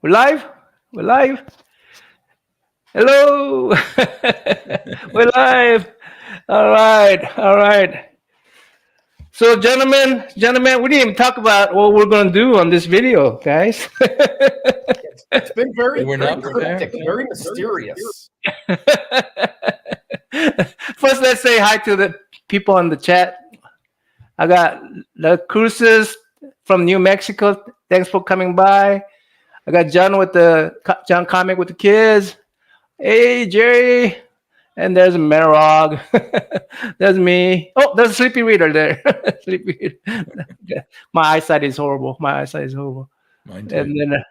We're live. We're live. Hello. We're live. All right. All right. So, gentlemen, we didn't even talk about what we're going to do on this video, guys. It's been very, we're very not cryptic, prepared. very mysterious. First, let's say hi to the people in the chat. I got the Cruises from New Mexico. Thanks for coming by. I got John with the John comic with the kids. Hey, Jerry. And there's Merog. There's me. Oh, there's a sleepy reader there. Sleepy reader. My eyesight is horrible. My eyesight is horrible. Mine too. And then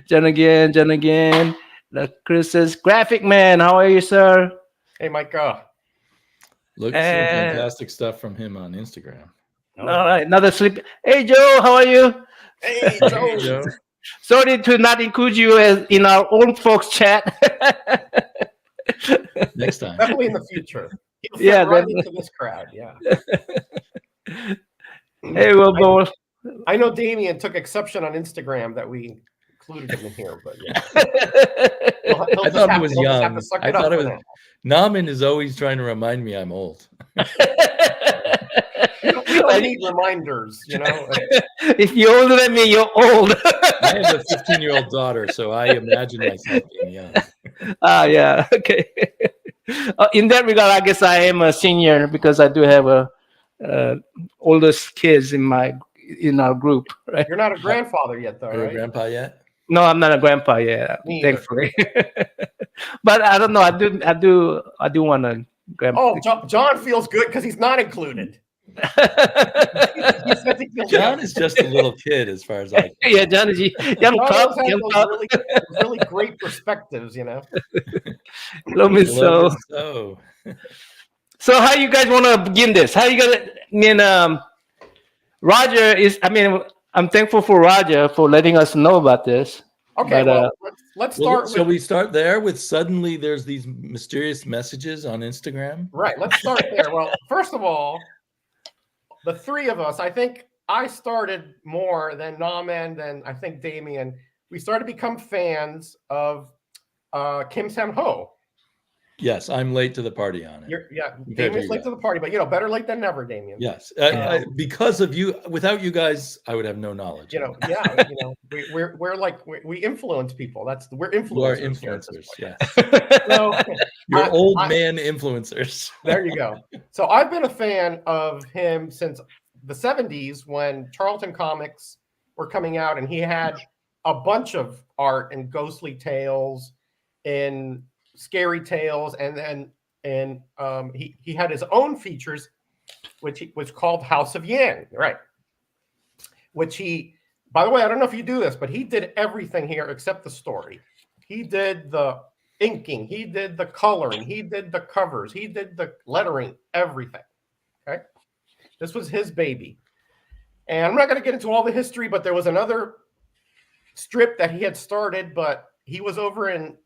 John again. The Chris's graphic man. How are you, sir? Hey, Mike. Look, some fantastic stuff from him on Instagram. All right, another sleepy. Hey, Joe. How are you? Hey, Joe. Sorry to not include you as in our own folks chat. Next time. Definitely in the future. Yeah, right into this crowd. Yeah. Hey, we'll go. I know Damien took exception on Instagram that we included him in here, but yeah. I thought he was young. I thought it was. Naman is always trying to remind me I'm old. We don't need reminders, you know. If you're older than me, you're old. I have a 15-year-old daughter, so I imagine myself being young. Yeah, okay. In that regard, I guess I am a senior because I do have a oldest kids in our group. Right? You're not a grandfather yet, though, Are you a right? grandpa yet? No, I'm not a grandpa yet, thankfully. But I don't know. I do want to grandpa. Oh, John feels good because he's not included. John is just a little kid as far as I can. Yeah, John is young pup. Really great perspectives, you know. Love me so. So how you guys want to begin this? How you gonna? Roger is. I'm thankful for Roger for letting us know about this. Okay, well, let's start. Shall we start there with suddenly there's these mysterious messages on Instagram? Right. Let's start there. Well, first of all, the three of us, I think I started more than Naman, than I think Damien. We started to become fans of Kim Sam-ho. Yes, I'm late to the party on it. Damien's late to the party, but better late than never, Damien. Yes, because of you. Without you guys, I would have no knowledge. We influence people. We're influencers. You are influencers, yes. So, you're old man influencers. There you go. So I've been a fan of him since the 70s when Charlton Comics were coming out, and he had a bunch of art in Ghostly Tales, in Scary Tales, and he had his own features, which was called House of Yang, right? Which he, by the way, I don't know if you do this, but he did everything here except the story. He did the inking, he did the coloring, he did the covers, he did the lettering, everything. Okay, this was his baby, and I'm not going to get into all the history, but there was another strip that he had started, but he was over in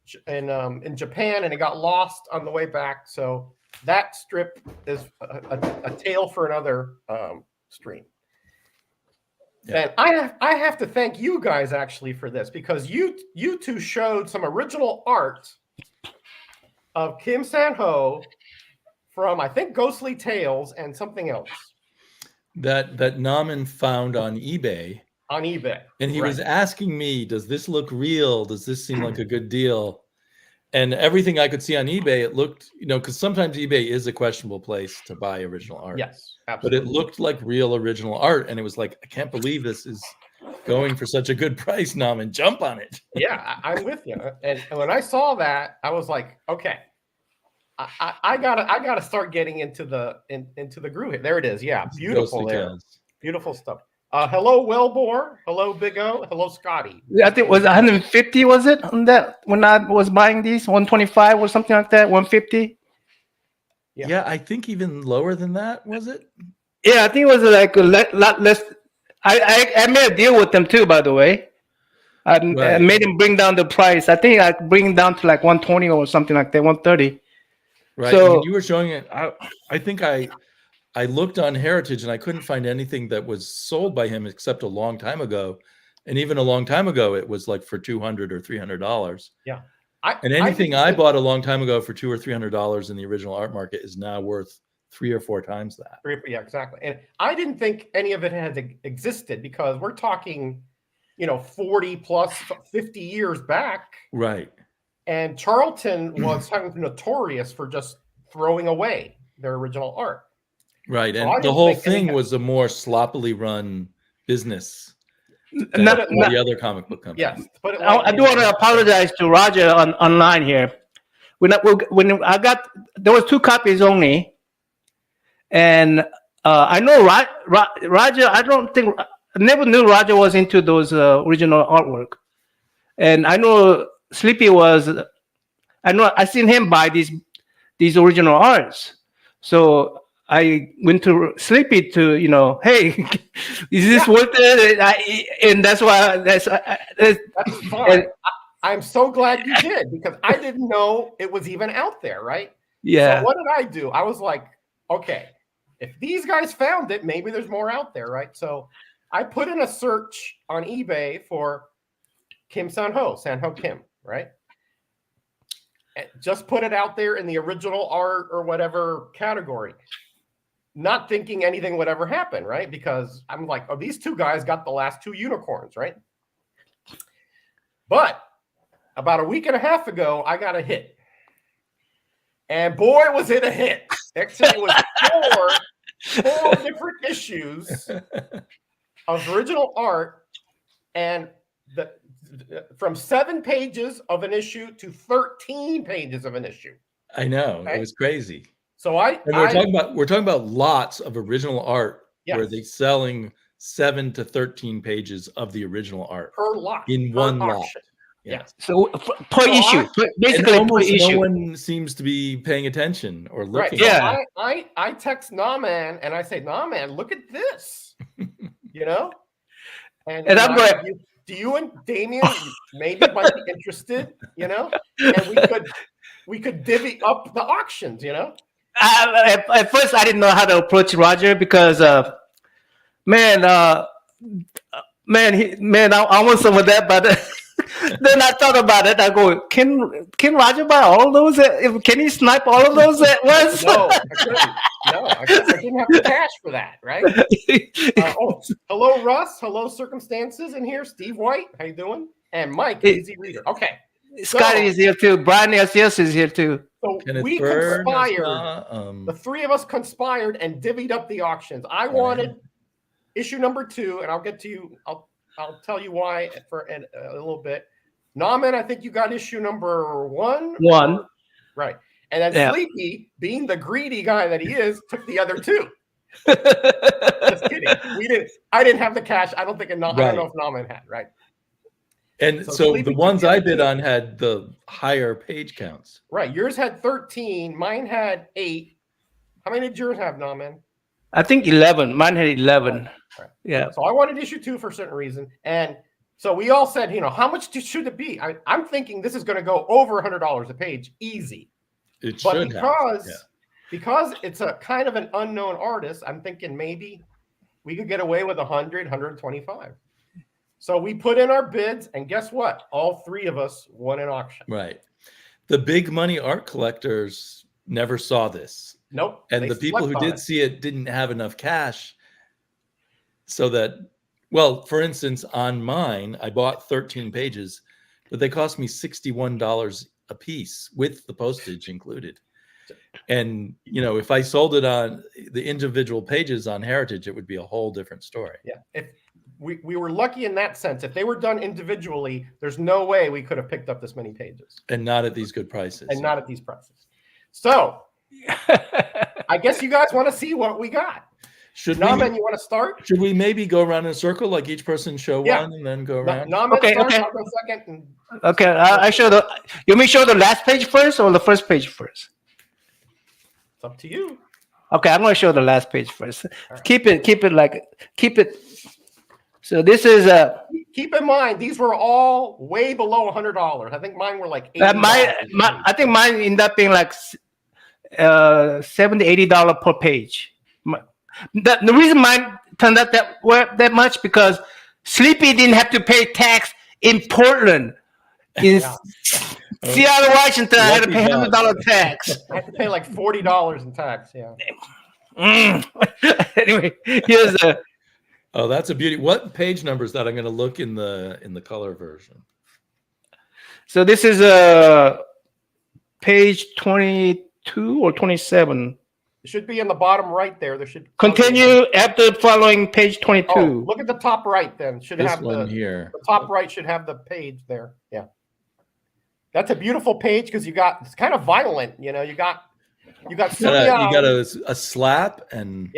Japan and it got lost on the way back. So that strip is a tale for another stream. Yeah. And I have to thank you guys actually for this, because you two showed some original art of Kim Sam-ho from, I think, Ghostly Tales and something else that Naman found on eBay. And he was asking me, does this look real? Does this seem like a good deal? And everything I could see on eBay, it looked, because sometimes eBay is a questionable place to buy original art. Yes, absolutely. But it looked like real original art. And it was like, I can't believe this is going for such a good price, Naman. Jump on it. Yeah, I'm with you. And when I saw that, I was like, okay, I gotta start getting into the groove. There it is. Yeah, beautiful there. Beautiful stuff. Hello, Wellbore. Hello, Big O. Hello, Scotty. I think it was 150, was it, on that when I was buying these? 125 or something like that? 150? Yeah, I think even lower than that, was it? Yeah, I think it was like a lot less. I made a deal with them too, by the way. I made him bring down the price. I think I bring it down to like 120 or something like that, 130. Right. So when you were showing it, I think I looked on Heritage and I couldn't find anything that was sold by him except a long time ago. And even a long time ago, it was like for $200 or $300. Yeah. And anything I bought a long time ago for $200 or $300 in the original art market is now worth 3 or 4 times that. Yeah, exactly. And I didn't think any of it had existed because we're talking, 40 plus 50 years back. Right. And Charlton was kind of notorious for just throwing away their original art. Right. So and the whole thing was a more sloppily run business than the other comic book companies. Yes. I do want to apologize to Roger online here. When I got, there was 2 copies only. And I know Roger, I never knew Roger was into those original artwork. And I know Sleepy was, I seen him buy these original arts. So I went to Sleepy to, hey, is this worth it? And that's why that's fine. I'm so glad you did because I didn't know it was even out there, right? Yeah. So what did I do? I was like, okay, if these guys found it, maybe there's more out there, right? So I put in a search on eBay for Kim San-ho Kim, right? And just put it out there in the original art or whatever category, not thinking anything would ever happen, right? Because I'm like, oh, these 2 guys got the last 2 unicorns, right? But about a week and a half ago, I got a hit. And boy, was it a hit. Actually, it was 4 different issues of original art, and from 7 pages of an issue to 13 pages of an issue. I know. Okay? It was crazy. So we're talking about lots of original art where they're selling 7 to 13 pages of the original art per lot in one lot. Yeah. So per issue, basically per issue. No one seems to be paying attention or looking. Right. Yeah. So I text Naman and I say, Naman, look at this. And I'm like, do you and Damien maybe might be interested? And we could divvy up the auctions. At first, I didn't know how to approach Roger because, I want some of that, but. Then I thought about it. I go, can Roger buy all those? Can he snipe all of those at once? No, I couldn't. No, I didn't have the cash for that, right? Hello, Russ. Hello, Circumstances in here. Steve White, how you doing? And Mike, Easy Reader. Okay. Scotty is here too. Brian S.S. is here too. So we conspired. The 3 of us conspired and divvied up the auctions. I wanted issue number 2, and I'll get to you. I'll tell you why in a little bit. Naman, I think you got issue number 1. 1. Right. And then Sleepy, being the greedy guy that he is, took the other 2. Just kidding. I didn't have the cash. I don't know if Naman had, right? And so the ones I bid on had the higher page counts. Right. Yours had 13. Mine had 8. How many did yours have, Naman? I think 11. Mine had 11. Right. Yeah. So I wanted issue 2 for a certain reason. And so we all said, how much should it be? I'm thinking this is going to go over $100 a page. Easy. Because it's a kind of an unknown artist, I'm thinking maybe we could get away with 100, 125. So we put in our bids, and guess what? All 3 of us won an auction. Right. The big money art collectors never saw this. Nope. And the people who did see it didn't have enough cash so that, well, for instance, on mine, I bought 13 pages, but they cost me $61 a piece with the postage included. And, if I sold it on the individual pages on Heritage, it would be a whole different story. Yeah. If we were lucky in that sense. If they were done individually, there's no way we could have picked up this many pages. And not at these good prices. And not at these prices. So I guess you guys want to see what we got. Naman, you want to start? Should we maybe go around in a circle, like each person show one and then go around? Naman, okay. I'll go second. Okay, I show you want me to show the last page first or the first page first? It's up to you. Okay, I'm going to show the last page first. Right. Keep it. So this is Keep in mind, these were all way below $100. I think mine were like $80. I think mine ended up being like $70, $80 per page. The reason mine turned out that much because Sleepy didn't have to pay tax in Portland. In Seattle, Washington, I had to pay $100 tax. I had to pay like $40 in tax. Yeah. Anyway, here's a. Oh, that's a beauty. What page number is that? I'm going to look in the color version. So this is a page 22 or 27. It should be in the bottom right there. There should continue after following page 22. Oh, look at the top right then. Should this have one here. The top right should have the page there. Yeah. That's a beautiful page because it's kind of violent, you got Sun Yang. You got a slap and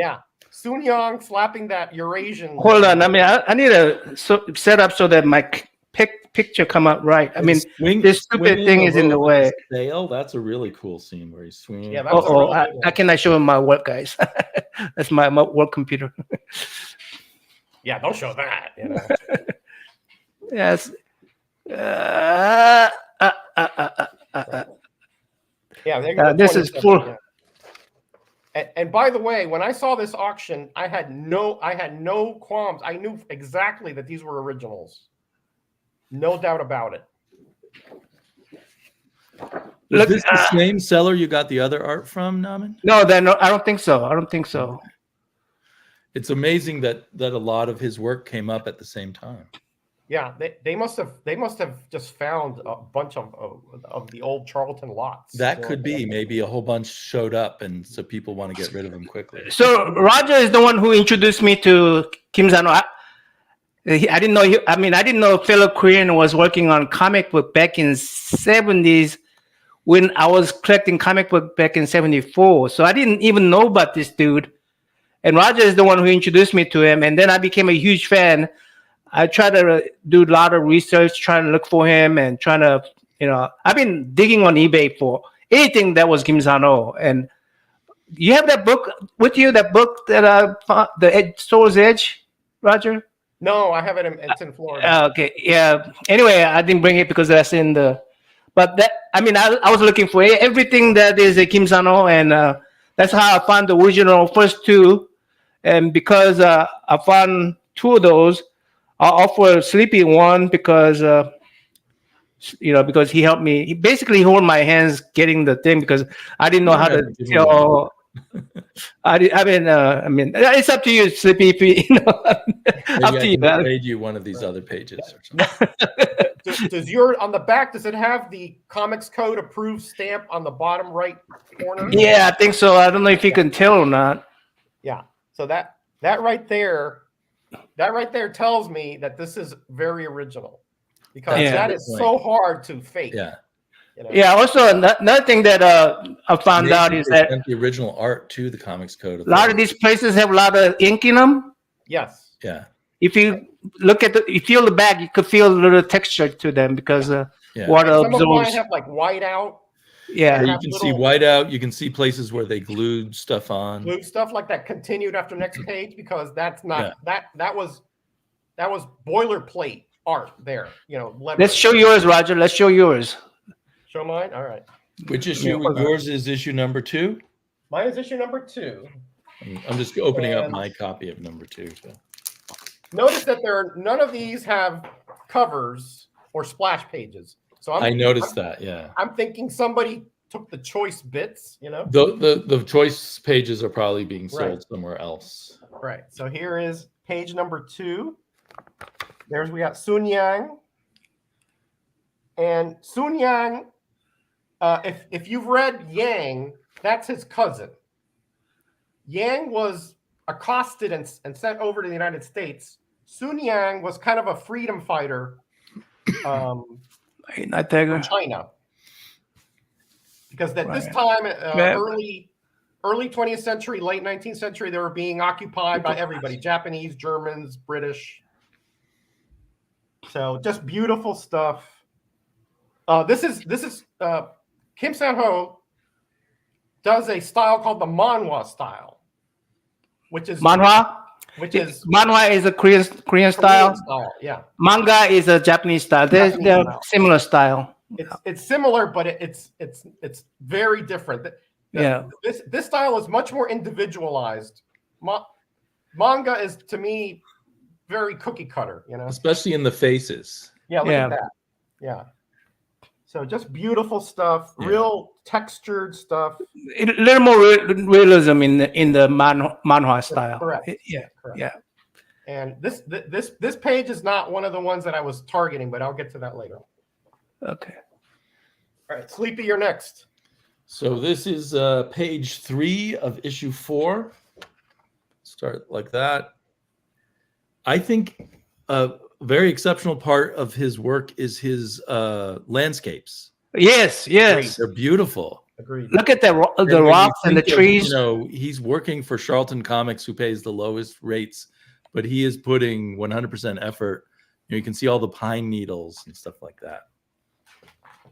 Sun Yang slapping that Eurasian. Hold on, I mean I need to set up so that my picture come out right. I mean this stupid thing is in the way. Sail. That's a really cool scene where he's swinging. Yeah, really I cannot show him my work, guys. That's my work computer. Yeah, don't show that. Yes. This is full. And by the way, when I saw this auction, I had no qualms. I knew exactly that these were originals. No doubt about it. Is this the same seller you got the other art from, Naman? No, I don't think so. It's amazing that a lot of his work came up at the same time. Yeah, they must have just found a bunch of the old Charlton lots. That could be. Maybe a whole bunch showed up, and so people want to get rid of them quickly. So Roger is the one who introduced me to Kim Sano. I didn't know. I didn't know fellow Korean was working on comic book back in '70s when I was collecting comic book back in '74. So I didn't even know about this dude. And Roger is the one who introduced me to him, and then I became a huge fan. I try to do a lot of research, trying to look for him and trying to, I've been digging on eBay for anything that was Kim Sano. And you have that book with you, that book that I found, The Soul's Edge, Roger? No, I have it. It's in Florida. Okay, yeah. Anyway, I didn't bring it because that's in the, but that, I was looking for everything that is a Kim Sano, and that's how I found the original first two. And because I found two of those, I offer Sleepy one because, because he helped me. He basically held my hands getting the thing because I didn't know how to tell. It's up to you, Sleepy. If up to you. I made you one of these other pages. Or something. Does your on the back? Does it have the Comics Code approved stamp on the bottom right corner? Yeah, I think so. I don't know if you can tell or not. Yeah. So that right there. That right there tells me that this is very original because that is so hard to fake. Yeah. Yeah. Also, another thing that I found out is that the original art to the Comics Code. A lot of these places have a lot of ink in them. Yes. Yeah. If you look at you feel the back, you could feel a little texture to them because water absorbs. Some of mine have like white out. Yeah, you can see white out. You can see places where they glued stuff on. Glued stuff like that continued after next page because that's not that was boilerplate art there. Let's show yours, Roger. Let's show yours. Show mine. All right. Which issue? Yours is issue number 2. Mine is issue number 2. I'm just opening up my copy of number 2. So. Notice that none of these have covers or splash pages. So I noticed that, yeah. I'm thinking somebody took the choice bits, The choice pages are probably being sold somewhere else. Right. So here is page number 2. We got Sun Yang. And Sun Yang, if you've read Yang, that's his cousin. Yang was accosted and sent over to the United States. Sun Yang was kind of a freedom fighter. From China, because this time, early 20th century, late 19th century, they were being occupied by everybody: Japanese, Germans, British. So just beautiful stuff. This is Kim San-ho does a style called the manhwa style, which is manhwa. Manhwa is a Korean style. Yeah. Manga is a Japanese style. They're similar style. It's similar, but it's very different. This style is much more individualized. Manga is, to me, very cookie cutter, you know, especially in the faces. Yeah, look at that. Yeah. So just beautiful stuff, real textured stuff. A little more realism in the manhwa style. Correct. Yeah. Correct. Yeah. And this page is not one of the ones that I was targeting, but I'll get to that later. Okay. All right, Sleepy, you're next. So this is page 3 of issue 4. Start like that. I think a very exceptional part of his work is his landscapes. Yes. Agreed. They're beautiful. Agreed. Look at the rocks and the trees. You know, he's working for Charlton Comics, who pays the lowest rates, but he is putting 100% effort. You know, you can see all the pine needles and stuff like that.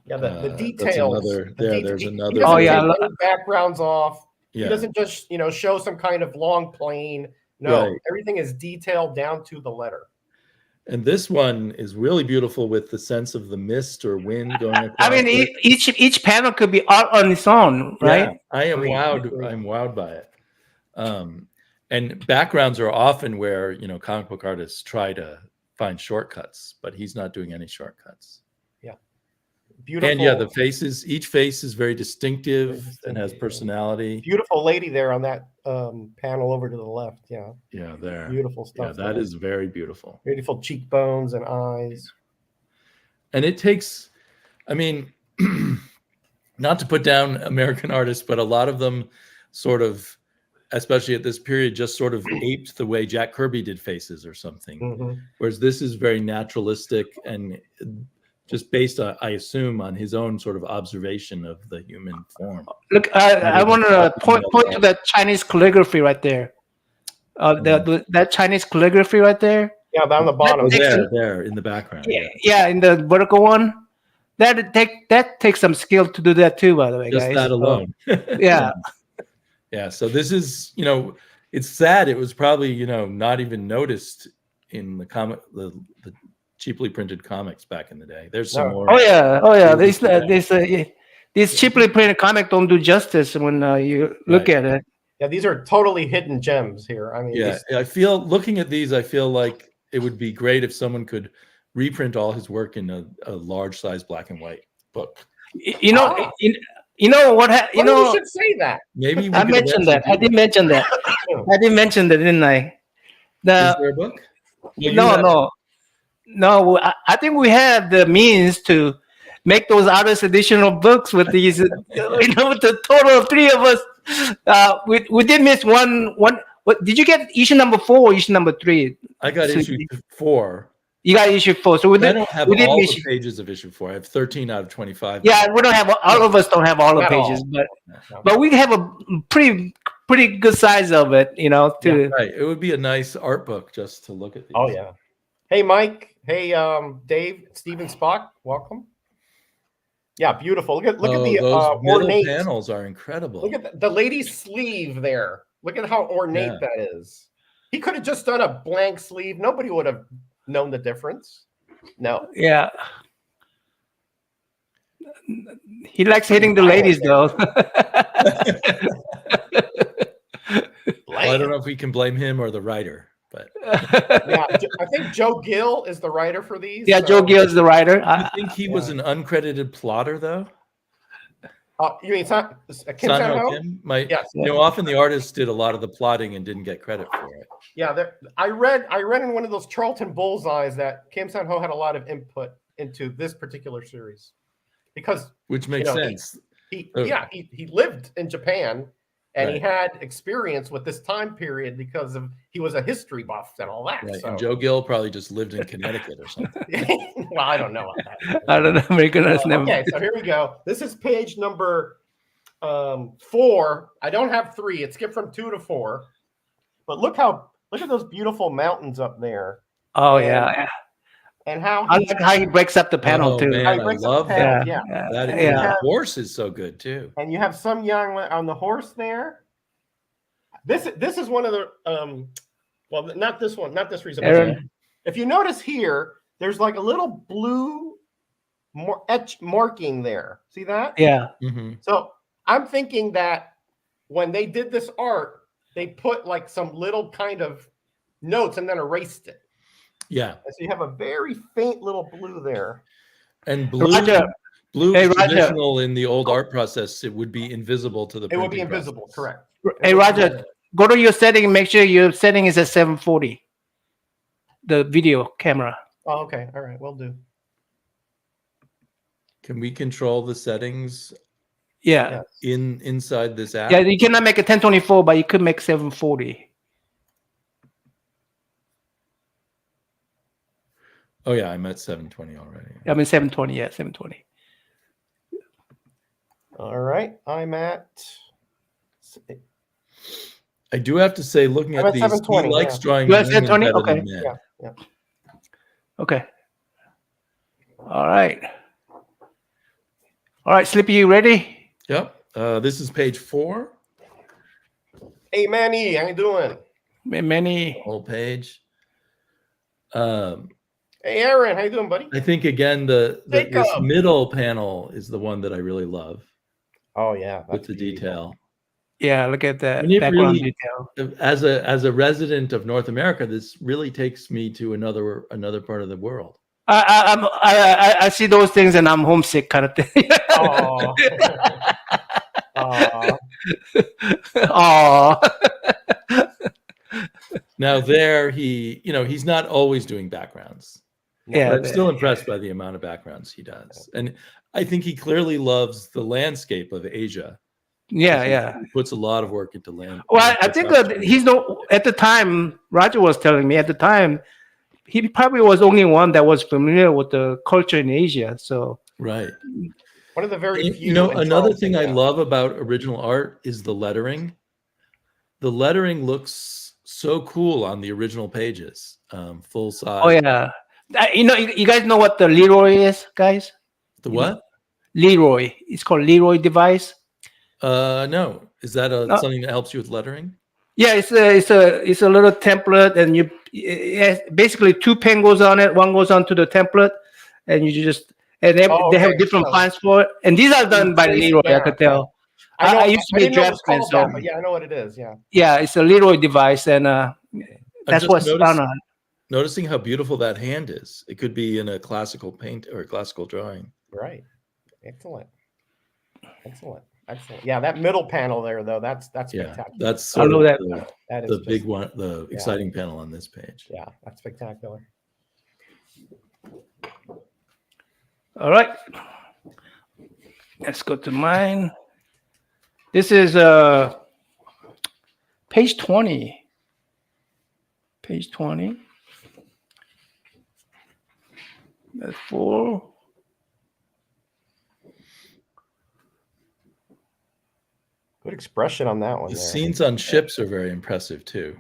Yeah, the details. There's another. Oh yeah, backgrounds off. Yeah. He doesn't just show some kind of long plane. No, everything is detailed down to the letter. And this one is really beautiful with the sense of the mist or wind going across. I mean, each panel could be art on its own, right? Yeah, I am wowed. I'm wowed by it. And backgrounds are often where comic book artists try to find shortcuts, but he's not doing any shortcuts. Yeah, beautiful. And yeah, the faces. Each face is very distinctive and has personality. Beautiful lady there on that panel over to the left. Yeah. Yeah, there. Beautiful stuff. Yeah, that is very beautiful. Beautiful cheekbones and eyes. And it takes, I mean, not to put down American artists, but a lot of them sort of, especially at this period, just sort of aped the way Jack Kirby did faces or something. Mm-hmm. Whereas this is very naturalistic and just based, I assume, on his own sort of observation of the human form. Look, I want to point to that Chinese calligraphy right there. That Chinese calligraphy right there. Yeah, down the bottom. There in the background. Yeah, in the vertical one. That takes some skill to do that too, by the way, just guys. That alone. Yeah. Yeah. So this is, it's sad. It was probably, not even noticed in the cheaply printed comics back in the day. There's some more. Oh yeah. These cheaply printed comics don't do justice when you look at it. Yeah, these are totally hidden gems here. I mean, I feel looking at these, I feel like it would be great if someone could reprint all his work in a large size black and white book. You know what? You should say that. Maybe I mentioned that. I did mention that. I did mention that, didn't I? Is there a book? No. I think we have the means to make those artist additional books with these. With the total of 3 of us, we did miss one. What did you get? Issue number 4 or issue number 3? I got issue 4. You got issue 4. So I don't have all the pages of issue 4. I have 13 out of 25. Yeah, we don't have all of us don't have all the pages, but we have a pretty good size of it, Right. It would be a nice art book just to look at these. Oh yeah. Hey Mike. Hey Dave. Steven Spock. Welcome. Yeah, beautiful. Look at the ornate panels are incredible. Look at the lady's sleeve there. Look at how ornate that is. He could have just done a blank sleeve. Nobody would have known the difference. No. Yeah. He likes hitting the ladies, though. Well, I don't know if we can blame him or the writer, but yeah, I think Joe Gill is the writer for these. Yeah, Joe Gill is the writer. I think he was an uncredited plotter, though. You mean Kim San-ho? Yes. Often the artist did a lot of the plotting and didn't get credit for it. Yeah, I read in one of those Charlton Bullseyes that Kim San-ho had a lot of input into this particular series, which makes sense. He lived in Japan and he had experience with this time period because he was a history buff and all that. Right. So. And Joe Gill probably just lived in Connecticut or something. Well, I don't know about that. I don't know. Okay, so here we go. This is page number 4. I don't have 3. It skipped from 2 to 4. But look at those beautiful mountains up there. Oh yeah. And how he breaks up the panel too. Man, I love that. Yeah. The horse is so good too. And you have some young on the horse there. This is one of the well, not this one, not this reason. If you notice here, there's like a little blue marking there. See that? Yeah. Mm-hmm. So I'm thinking that when they did this art, they put like some little kind of notes and then erased it. Yeah. So you have a very faint little blue there. And blue, Roger. blue Hey, is Roger. traditional in the old art process. It would be invisible to the It would be printing invisible, process. correct. Hey, Roger, go to your setting and make sure your setting is at 740. The video camera. Oh, okay. All right. Will do. Can we control the settings Yeah. inside this app? Yeah, you cannot make a 1024, but you could make 740. Oh, yeah, I'm at 720 already. I mean, 720. Yeah, 720. All right. I'm at. I do have to say, looking I'm at at these, 720, he likes yeah. drawing You at women 720? better Okay. than men. Yeah. Okay. All right. All right, Slippy, you ready? Yep. This is page 4. Hey, Manny, how you doing? Many. Whole page. Hey, Aaron, how you doing, buddy? I think again this Jacob. middle panel is the one that I really love. Oh yeah, with the detail. Yeah, look at that And it background really, detail. as a resident of North America, this really takes me to another part of the world. I see those things and I'm homesick, kind of thing. Oh. Oh. Now there, he's not always doing backgrounds. Yeah, but I'm still impressed by the amount of backgrounds he does, and I think he clearly loves the landscape of Asia. Yeah. He puts a lot of work into land. Well, I think he's no. At the time, Roger was telling me at the time, he probably was only one that was familiar with the culture in Asia. So right. One of the very few. Another thing I love about original art is the lettering. The lettering looks so cool on the original pages, full size. Oh yeah, you guys know what the Leroy is, guys? The what? Leroy. It's called Leroy device. No. Is that something that helps you with lettering? Yeah, it's a little template, and basically 2 pen goes on it. One goes onto the template, and you just they have different fonts for it. And these are done by Leroy. I could tell. I used to be a draftsman, so but yeah, I know what it is. Yeah. Yeah, it's a Leroy device, and that's what's found on. Noticing how beautiful that hand is. It could be in a classical paint or a classical drawing. Right. Excellent. Yeah, that middle panel there, though, that's spectacular. That's sort of the big one, the yeah. exciting panel on this page. Yeah, that's spectacular. All right, let's go to mine. This is page 20. Page 20. That's 4. Good expression on that one. The scenes on ships are very impressive too.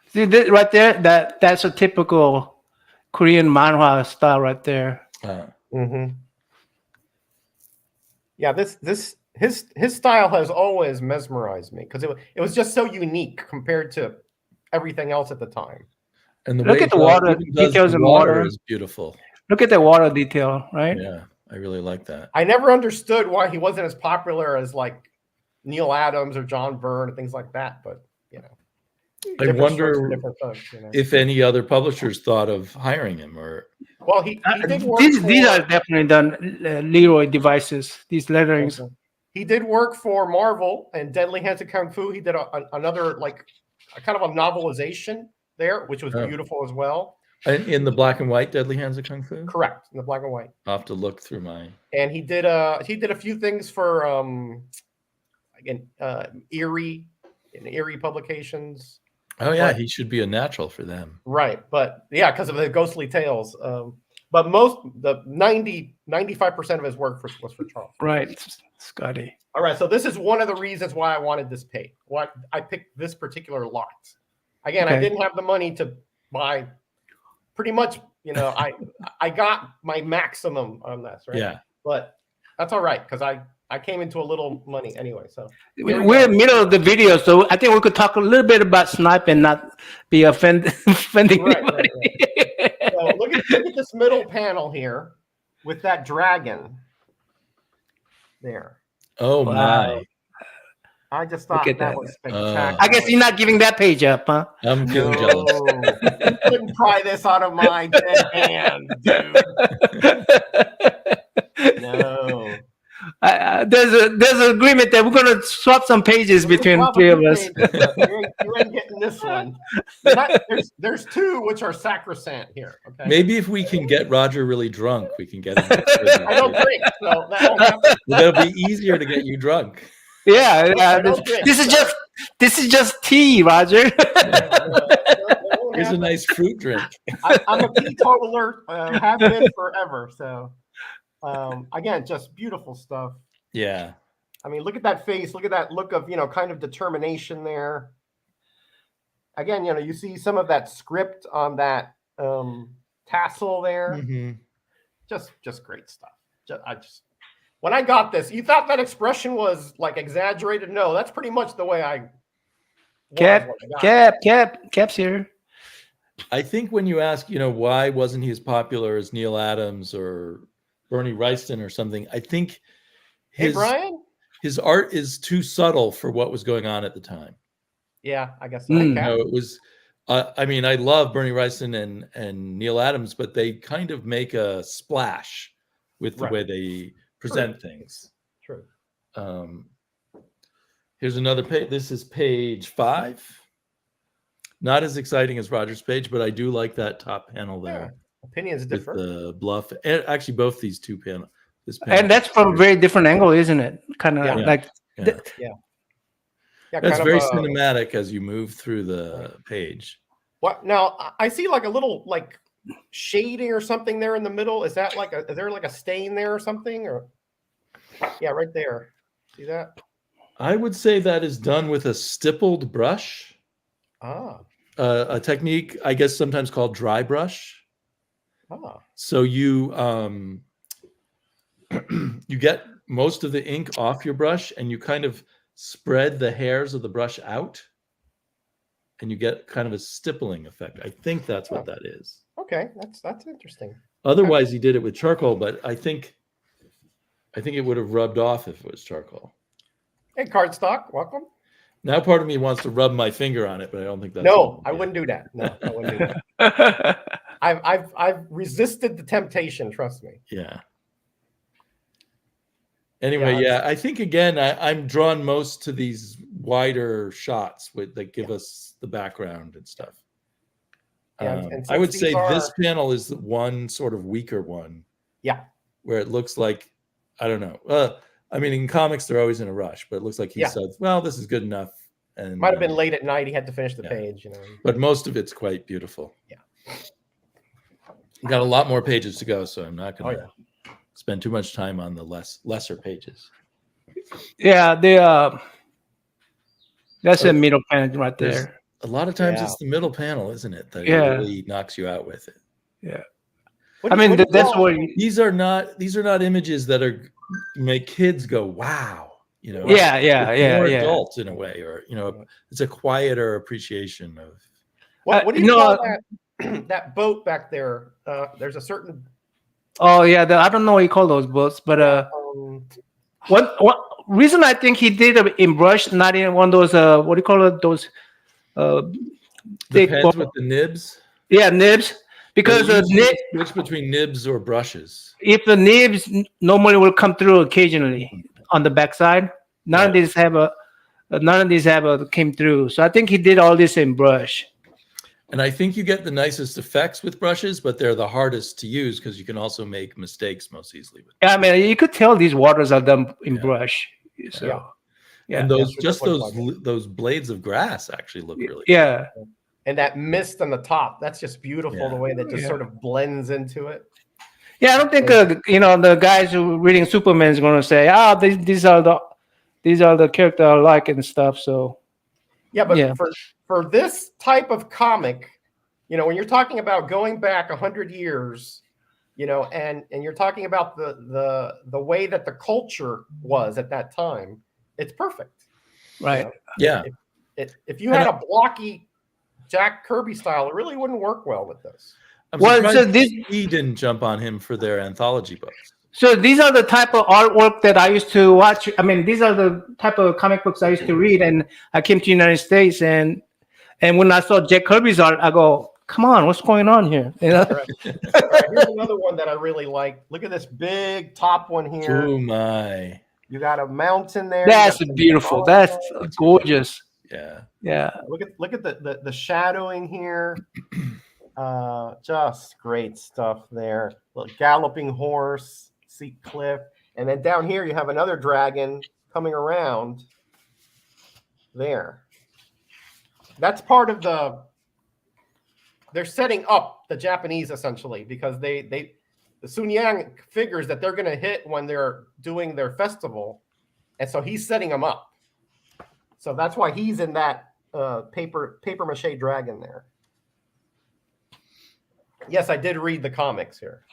See this right there? That's a typical Korean manhwa style right there. Yeah, his style has always mesmerized me because it was just so unique compared to everything else at the time. And the look at the water details in water is beautiful. Look at the water detail, right? Yeah, I really like that. I never understood why he wasn't as popular as like Neil Adams or John Byrne and things like that, but I wonder if any other publishers thought of hiring him or. Well, he did work these are definitely done Leroy devices. These letterings. He did work for Marvel and Deadly Hands of Kung Fu. He did another like kind of a novelization there, which was beautiful as well. In the black and white Deadly Hands of Kung Fu. Correct, in the black and white. I'll have to look through mine. And he did a few things for again Eerie publications. Oh yeah, he should be a natural for them. Right, but yeah, because of the ghostly tales. But 95% of his work was for Charles. Right, Scotty. All right, so this is one of the reasons why I wanted this page. Why I picked this particular lot. Again, I didn't have the money to buy. Pretty much, I got my maximum on this, right? Yeah. But that's all right because I came into a little money anyway. So we're in the middle of the video, so I think we could talk a little bit about Snipe and not be offending anybody. Right. So look at this middle panel here with that dragon there. Oh my! I just thought that was spectacular. I guess you're not giving that page up, huh? I'm feeling jealous. You couldn't pry this out of my dead hand, dude. No. There's an agreement that we're gonna swap some pages between three of us. You ain't getting this one. There's two which are sacrosanct here. Okay. Maybe if we can get Roger really drunk, we can get him. I don't drink, so that won't happen. That'll be easier to get you drunk. Yeah, this is just tea, Roger. Here's a nice fruit drink. I'm a teetotaler, have been forever. So, again, just beautiful stuff. Yeah. I mean, look at that face. Look at that look of, kind of determination there. Again, you see some of that script on that tassel there. Mm-hmm. Just great stuff. When I got this, you thought that expression was like exaggerated? No, that's pretty much the way I. Cap's here. I think when you ask, why wasn't he as popular as Neil Adams or Bernie Wrightson or something, I think his art is too subtle for what was going on at the time. Yeah, I guess so. It was. I mean, I love Bernie Wrightson and Neil Adams, but they kind of make a splash with the way they present things. True. Here's another page. This is page 5. Not as exciting as Roger's page, but I do like that top panel there. Opinions differ. The bluff. And actually, both these two panels. And that's from a very different angle, isn't it? Kind of like. That's very cinematic as you move through the page. What now? I see like a little shading or something there in the middle. Is that is there like a stain there or something? Or right there. See that? I would say that is done with a stippled brush. A technique, I guess, sometimes called dry brush. So you you get most of the ink off your brush, and you kind of spread the hairs of the brush out, and you get kind of a stippling effect. I think that's what that is. Okay, that's interesting. Otherwise, he did it with charcoal, but I think it would have rubbed off if it was charcoal. Hey, Cardstock, welcome. Now, part of me wants to rub my finger on it, but I don't think that's. No, I wouldn't do that. No, I wouldn't do that. I've resisted the temptation. Trust me. Yeah. Anyway, I think again, I'm drawn most to these wider shots that give us the background and stuff. I would say this panel is the one sort of weaker one. Yeah. Where it looks like, I don't know. I mean, in comics, they're always in a rush, but it looks like he said, well, this is good enough. And might have been late at night. He had to finish the page, But most of it's quite beautiful. Yeah. We've got a lot more pages to go, so I'm not going to spend too much time on the lesser pages. Yeah, that's a middle panel right there. A lot of times it's the middle panel, isn't it? That really knocks you out with it. Yeah. I mean, that's what these are not images that make kids go, wow. More adult in a way, or it's a quieter appreciation of. What do you call that boat back there? There's a certain. Oh yeah, I don't know what you call those boats, but what reason I think he did it in brush, not in one of those what do you call it? Those thick pens with the nibs. Yeah, nibs. Because switch between nibs or brushes. If the nibs normally will come through occasionally on the backside, none of these came through. So I think he did all this in brush. And I think you get the nicest effects with brushes, but they're the hardest to use because you can also make mistakes most easily with them. Yeah, I mean, you could tell these waters are done in brush. So and those blades of grass actually look really good. And that mist on the top, that's just beautiful, the way that just sort of blends into it. Yeah, I don't think the guys who are reading Superman is going to say, these are the character I like and stuff. So for this type of comic, when you're talking about going back 100 years, and you're talking about the way that the culture was at that time, it's perfect. Right. If you had a blocky Jack Kirby style, it really wouldn't work well with this. He didn't jump on him for their anthology books. So these are the type of artwork that I used to watch. I mean, these are the type of comic books I used to read, and I came to the United States, and when I saw Jack Kirby's art, I go, "Come on, what's going on here?" You know? Right. All right, here's another one that I really like. Look at this big top one here. Oh my! You got a mountain there. That's beautiful. That's gorgeous. Yeah. Yeah. Look at the shadowing here. Just great stuff there. Little galloping horse, see cliff, and then down here you have another dragon coming around. There. That's part of they're setting up the Japanese essentially because the Sun Yang figures that they're going to hit when they're doing their festival, and so he's setting them up. So that's why he's in that paper mache dragon there. Yes, I did read the comics here.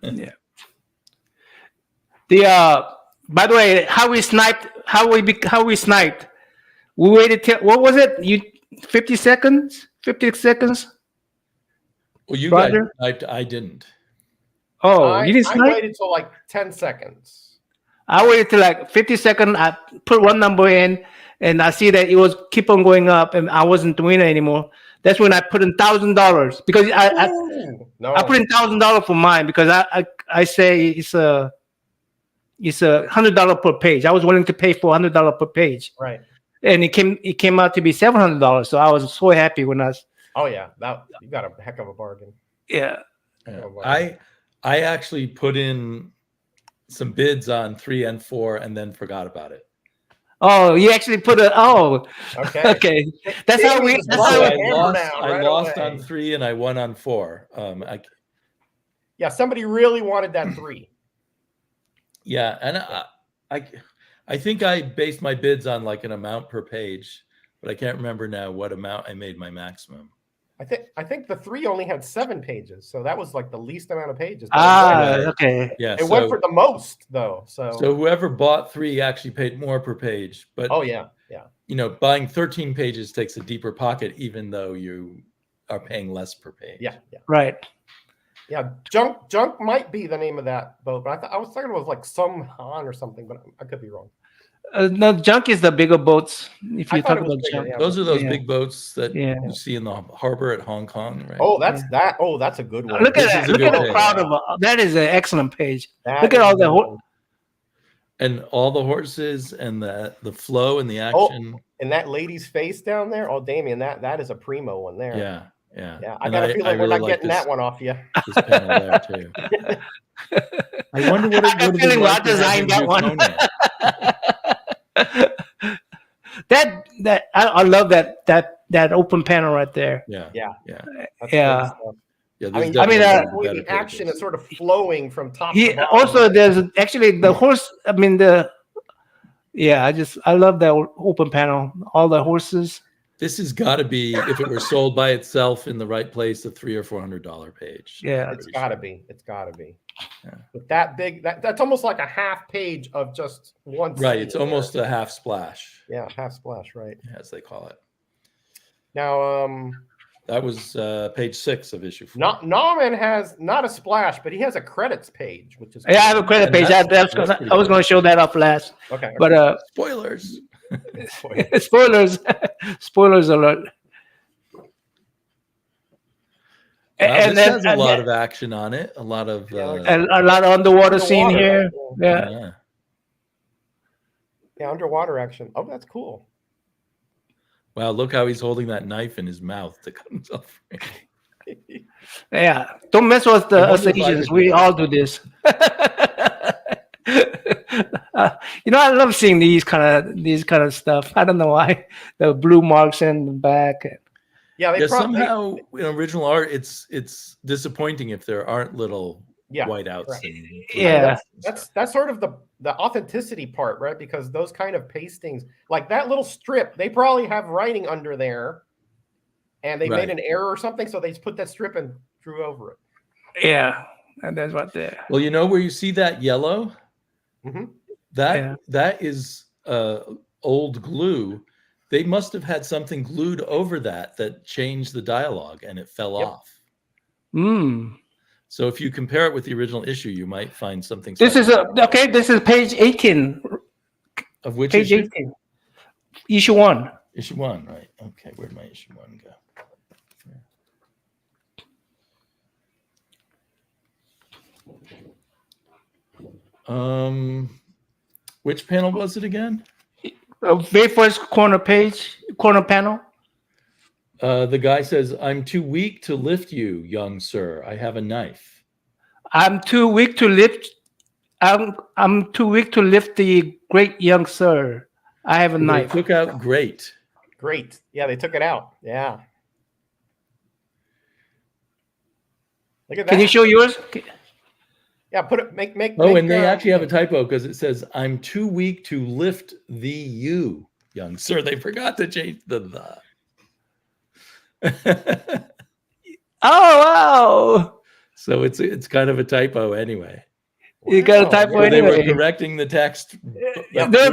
Yeah. By the way, how we sniped. We waited till what was it? 50 seconds. 50 seconds. Well, you Roger? guys sniped. I didn't. Oh, you didn't snipe? I waited till like 10 seconds. I waited till like 50 seconds. I put one number in, and I see that it was keep on going up, and I wasn't doing it anymore. That's when I put in $1,000 because I put in $1,000 for mine because I say it's $100 per page. I was willing to pay for $100 per page. Right. And it came out to be $700. So I was so happy when Oh yeah, you got a heck of a bargain. Yeah. I actually put in some bids on 3 and 4 and then forgot about it. Oh, you actually put okay. That's how we. I lost on 3 and I won on 4. Yeah, somebody really wanted that 3. Yeah, and I think I based my bids on like an amount per page, but I can't remember now what amount I made my maximum. I think the 3 only had 7 pages, so that was like the least amount of pages. Okay. Yeah, it went for the most though. So whoever bought 3 actually paid more per page. But yeah. Buying 13 pages takes a deeper pocket, even though you are paying less per page. Yeah. Right. Yeah, junk might be the name of that boat, but I was thinking it was like some Han or something, but I could be wrong. No, junk is the bigger boats. If you talk about junk, those are those big boats that you see in the harbor at Hong Kong, right? Oh, that's a good one. Look at that! Look at the crowd of that is an excellent page. Look at all the and all the horses and the flow and the action. And that lady's face down there. Oh, Damien, that is a primo one there. Yeah. I got a feeling we're not getting that one off you. This panel there too. I wonder what it would have like designed that one. I love that open panel right there. Yeah. The action is sort of flowing from top to bottom. Also, there's actually the horse. I mean I love that open panel. All the horses. This has got to be, if it were sold by itself in the right place, a $300 or $400 page. Yeah, it's got to be. It's got to be. Yeah. With that big, that's almost like a half page of just one. Right. It's almost a half splash. Yeah, half splash. Right. As they call it. Now, that was page 6 of issue 4. Nauman has not a splash, but he has a credits page, which is. Yeah, I have a credit page. I was going to show that up last. Okay. But spoilers. Spoilers alert. And this has a lot of action on it. A lot of underwater scene here. Yeah, underwater action. Oh, that's cool. Wow, look how he's holding that knife in his mouth to cut himself free. Yeah, don't mess with us Asians. We all do this. I love seeing these kind of stuff. I don't know why. The blue marks in the back. Yeah, somehow in original art, it's disappointing if there aren't little whiteouts. Right. That's sort of the authenticity part, right? Because those kind of pastings, like that little strip, they probably have writing under there, and they made an error or something, so they just put that strip and drew over it. Yeah, and that's right there. Well, where you see that yellow. Mm-hmm. That is old glue. They must have had something glued over that changed the dialogue and it fell off. So if you compare it with the original issue, you might find something. This is okay. This is page 18. Of which page issue? 18. Issue 1. Issue 1, right? Okay, where'd my issue 1 go? Which panel was it again? Very first corner panel. The guy says, "I'm too weak to lift you, young sir. I have a knife." I'm too weak to lift. I'm too weak to lift the great young sir. I have a knife. They took out great. Great. Yeah, they took it out. Yeah. Look at that. Can you show yours? Yeah, put it. Make. Oh, and they actually have a typo because it says, "I'm too weak to lift thee, you, young sir." They forgot to change the. Oh wow! So it's kind of a typo anyway. You got a typo anyway. They were correcting the text. Yeah, they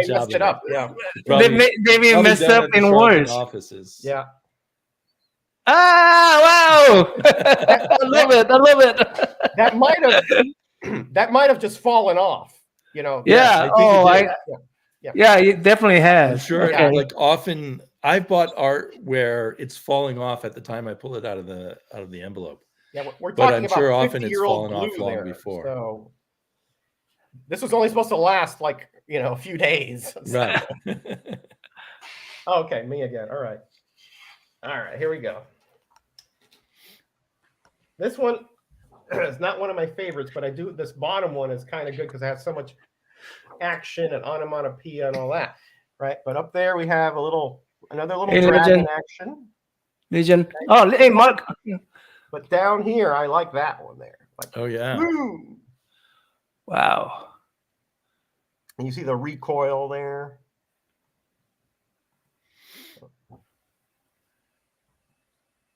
messed it up. Yeah, probably, they even messed up in words. Offices. Yeah. Ah wow! I love it. That might have just fallen off. You know. Yeah. Yeah, it definitely has. I'm sure. Okay. Like often, I've bought art where it's falling off at the time I pull it out of the envelope. Yeah, we're talking about sure often it's 50-year-old fallen off glue long there, before. So this was only supposed to last like a few days. So. Right. Okay, me again. All right, here we go. This one is not one of my favorites, but this bottom one is kind of good because it has so much action and onomatopoeia and all that, right? But up there we have another little dragon action. Legion. Oh, hey, Mark. But down here, I like that one there. Like, oh yeah. Woo! Wow. And you see the recoil there.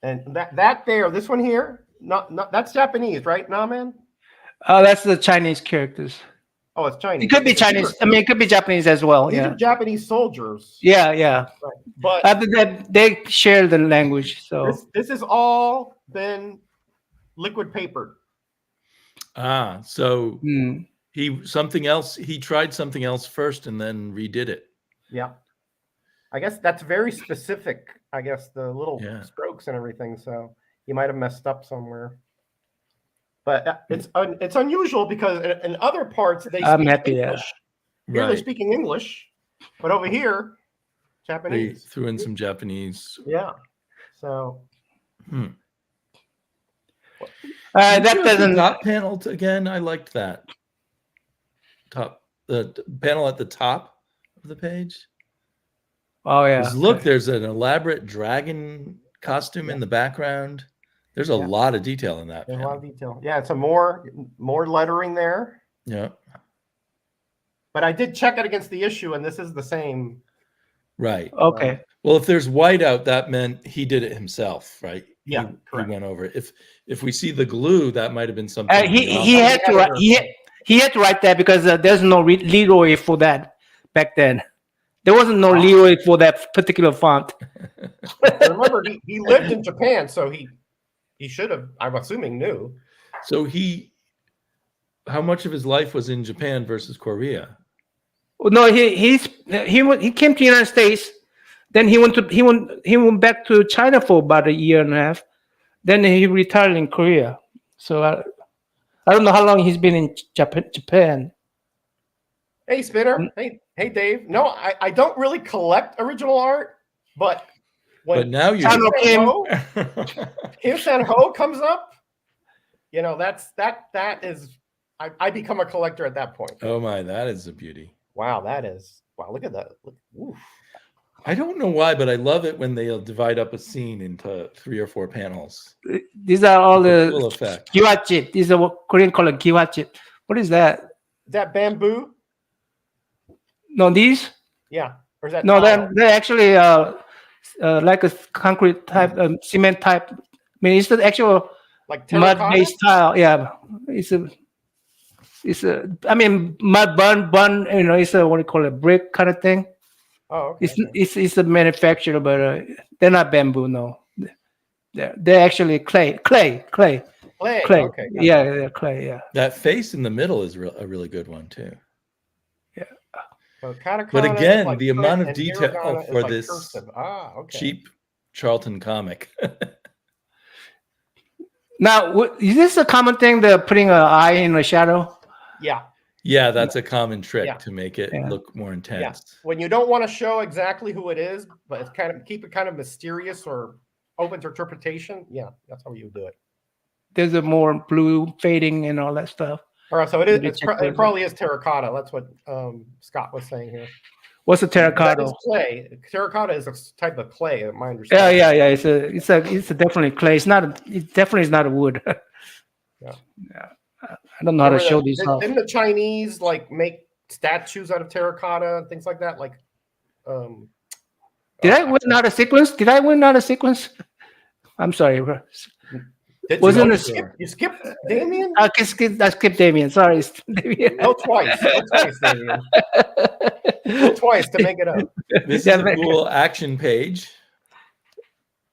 And that there, this one here, not that's Japanese, right, man? Oh, that's the Chinese characters. Oh, it's Chinese. It could be Chinese. I mean, it could be Japanese as well. These are Japanese soldiers. Yeah. Right. But they share the language. So this has all been liquid papered. Ah, so he tried something else first and then redid it. Yeah. I guess that's very specific. I guess the little strokes and everything. So he might have messed up somewhere. But it's unusual because in other parts they speak English. Here they're speaking English, but over here, Japanese. They threw in some Japanese. Yeah. So. That doesn't. Top panel again. I liked that. The panel at the top of the page. Oh yeah. Look, there's an elaborate dragon costume in the background. There's a lot of detail in that. There's a lot of detail. Yeah, it's more lettering there. Yeah. But I did check it against the issue, and this is the same. Right. Okay. Well, if there's white out, that meant he did it himself, right? Yeah, he went over it. If we see the glue, that might have been something. He had to write. He had to write that because there's no leeway for that back then. There wasn't no leeway for that particular font. Remember, he lived in Japan, so he should have. I'm assuming knew. So how much of his life was in Japan versus Korea? No, he came to the United States. Then he went back to China for about a year and a half. Then he retired in Korea. So I don't know how long he's been in Japan. Hey, Spinner. Hey, Dave. No, I don't really collect original art, but when now you Kim San-ho comes up, that is I become a collector at that point. Oh my, that is a beauty. Wow, look at that. Oof. I don't know why, but I love it when they'll divide up a scene into 3 or 4 panels. These are all the full effect. Giwachi. These are what Korean call it giwachi. What is that? Is that bamboo? No, these? Yeah. Or is that no, they're actually like a concrete type, cement type. I mean, it's the actual like mud-based tile. Yeah, it's a. I mean, mud bun. It's a what do you call it, brick kind of thing. Oh, okay. It's a manufacturer, but they're not bamboo. No, they're actually clay. Clay. Clay. Okay. Yeah, clay. Yeah. That face in the middle is a really good one too. Yeah. So katakana But again, like the amount of and detail hiragana for is like this cursive. Okay. cheap Charlton comic. Now, is this a common thing? The putting an eye in the shadow. Yeah. Yeah, that's a common trick to make it look more intense. Yeah. When you don't want to show exactly who it is, but it's keep it kind of mysterious or open to interpretation. Yeah, that's how you do it. There's a more blue fading and all that stuff. All right, so it probably is terracotta. That's what Scott was saying here. What's a terracotta? That is clay. Terracotta is a type of clay, my understanding. Yeah. It's definitely clay. It definitely is not a wood. Yeah. I don't know how to show these off. Didn't the Chinese like make statues out of terracotta and things like that? Like, did I win out of sequence? I'm sorry. You skipped Damien? I skipped Damien. Sorry, Damien. No, twice, Damien. No, twice to make it up. This is a cool action page.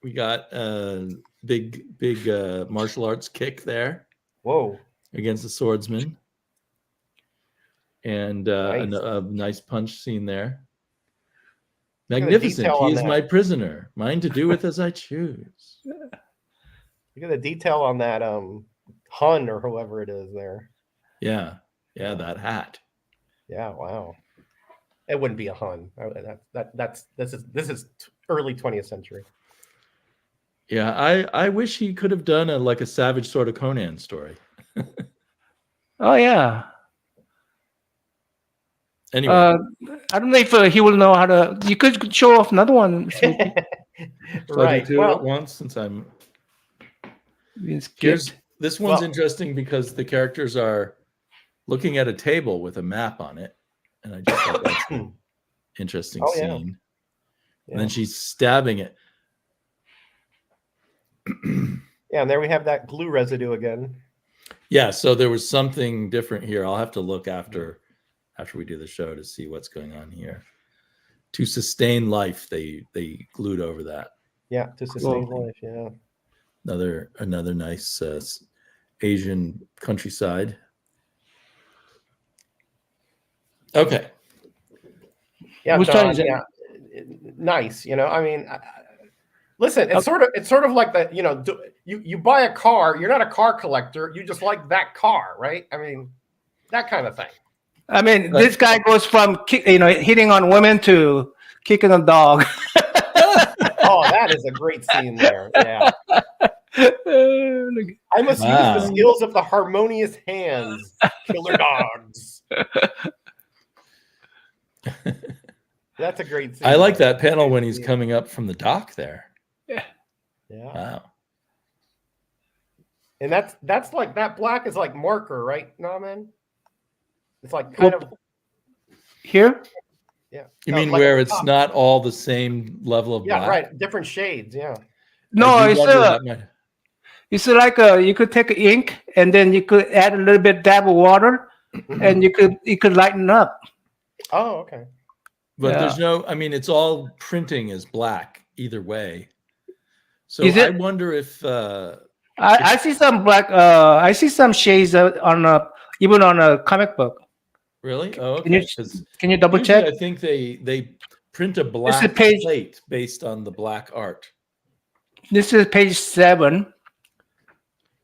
We got a big martial arts kick there. Whoa. Against the swordsman. And a nice punch scene there. Magnificent. He is my prisoner. Mine to do with as I choose. Look at the detail on that Hun or whoever it is there. Yeah, that hat. Yeah, wow. It wouldn't be a Hun. This is early 20th century. Yeah, I wish he could have done a Savage Sword of Conan story. Oh yeah. Anyway, I don't know if he will know how to. You could show off another one. Right. Well, once since I'm. This one's interesting because the characters are looking at a table with a map on it, and I just thought that's an interesting scene. Yeah. And then she's stabbing it. Yeah, and there we have that glue residue again. Yeah, so there was something different here. I'll have to look after we do the show to see what's going on here. To sustain life, they glued over that. Yeah, to sustain life. Yeah. Another nice Asian countryside. Okay. Yeah, nice. I mean, listen, it's sort of like that. You buy a car. You're not a car collector. You just like that car, right? I mean, that kind of thing. I mean, this guy goes from hitting on women to kicking a dog. Oh, that is a great scene there. Yeah. I must use the skills of the harmonious hands, killer dogs. That's a great scene. I like that panel when he's coming up from the dock there. Yeah. Wow. And that's like that black is like marker, right? No, man. It's like kind of here. Yeah. You mean like where it's not all the same level of black? Yeah, right. Different shades. Yeah. No, it's like you could take ink and then you could add a little bit dab of water, and you could lighten up. Oh, okay. But there's no. I mean, it's all printing is black either way. So I wonder if I see some black. I see some shades even on a comic book. Really? Oh, okay. Can you double check? I think they print a black plate based on the black art. This is page 7.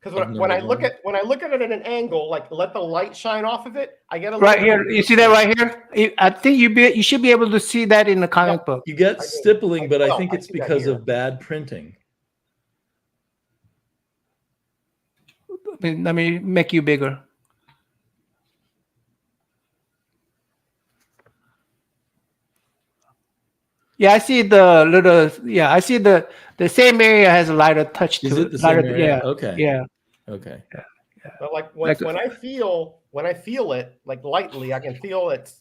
Because when I look at it at an angle, like let the light shine off of it, I get a right here. You see that right here? I think you should be able to see that in the comic book. You get stippling, but I think it's because of bad printing. Let me make you bigger. Yeah, I see the little. Yeah, I see the same area has a lighter touch to it. Is it the same area? Yeah. Okay. Yeah. Okay. Yeah. But like when I feel it like lightly, I can feel it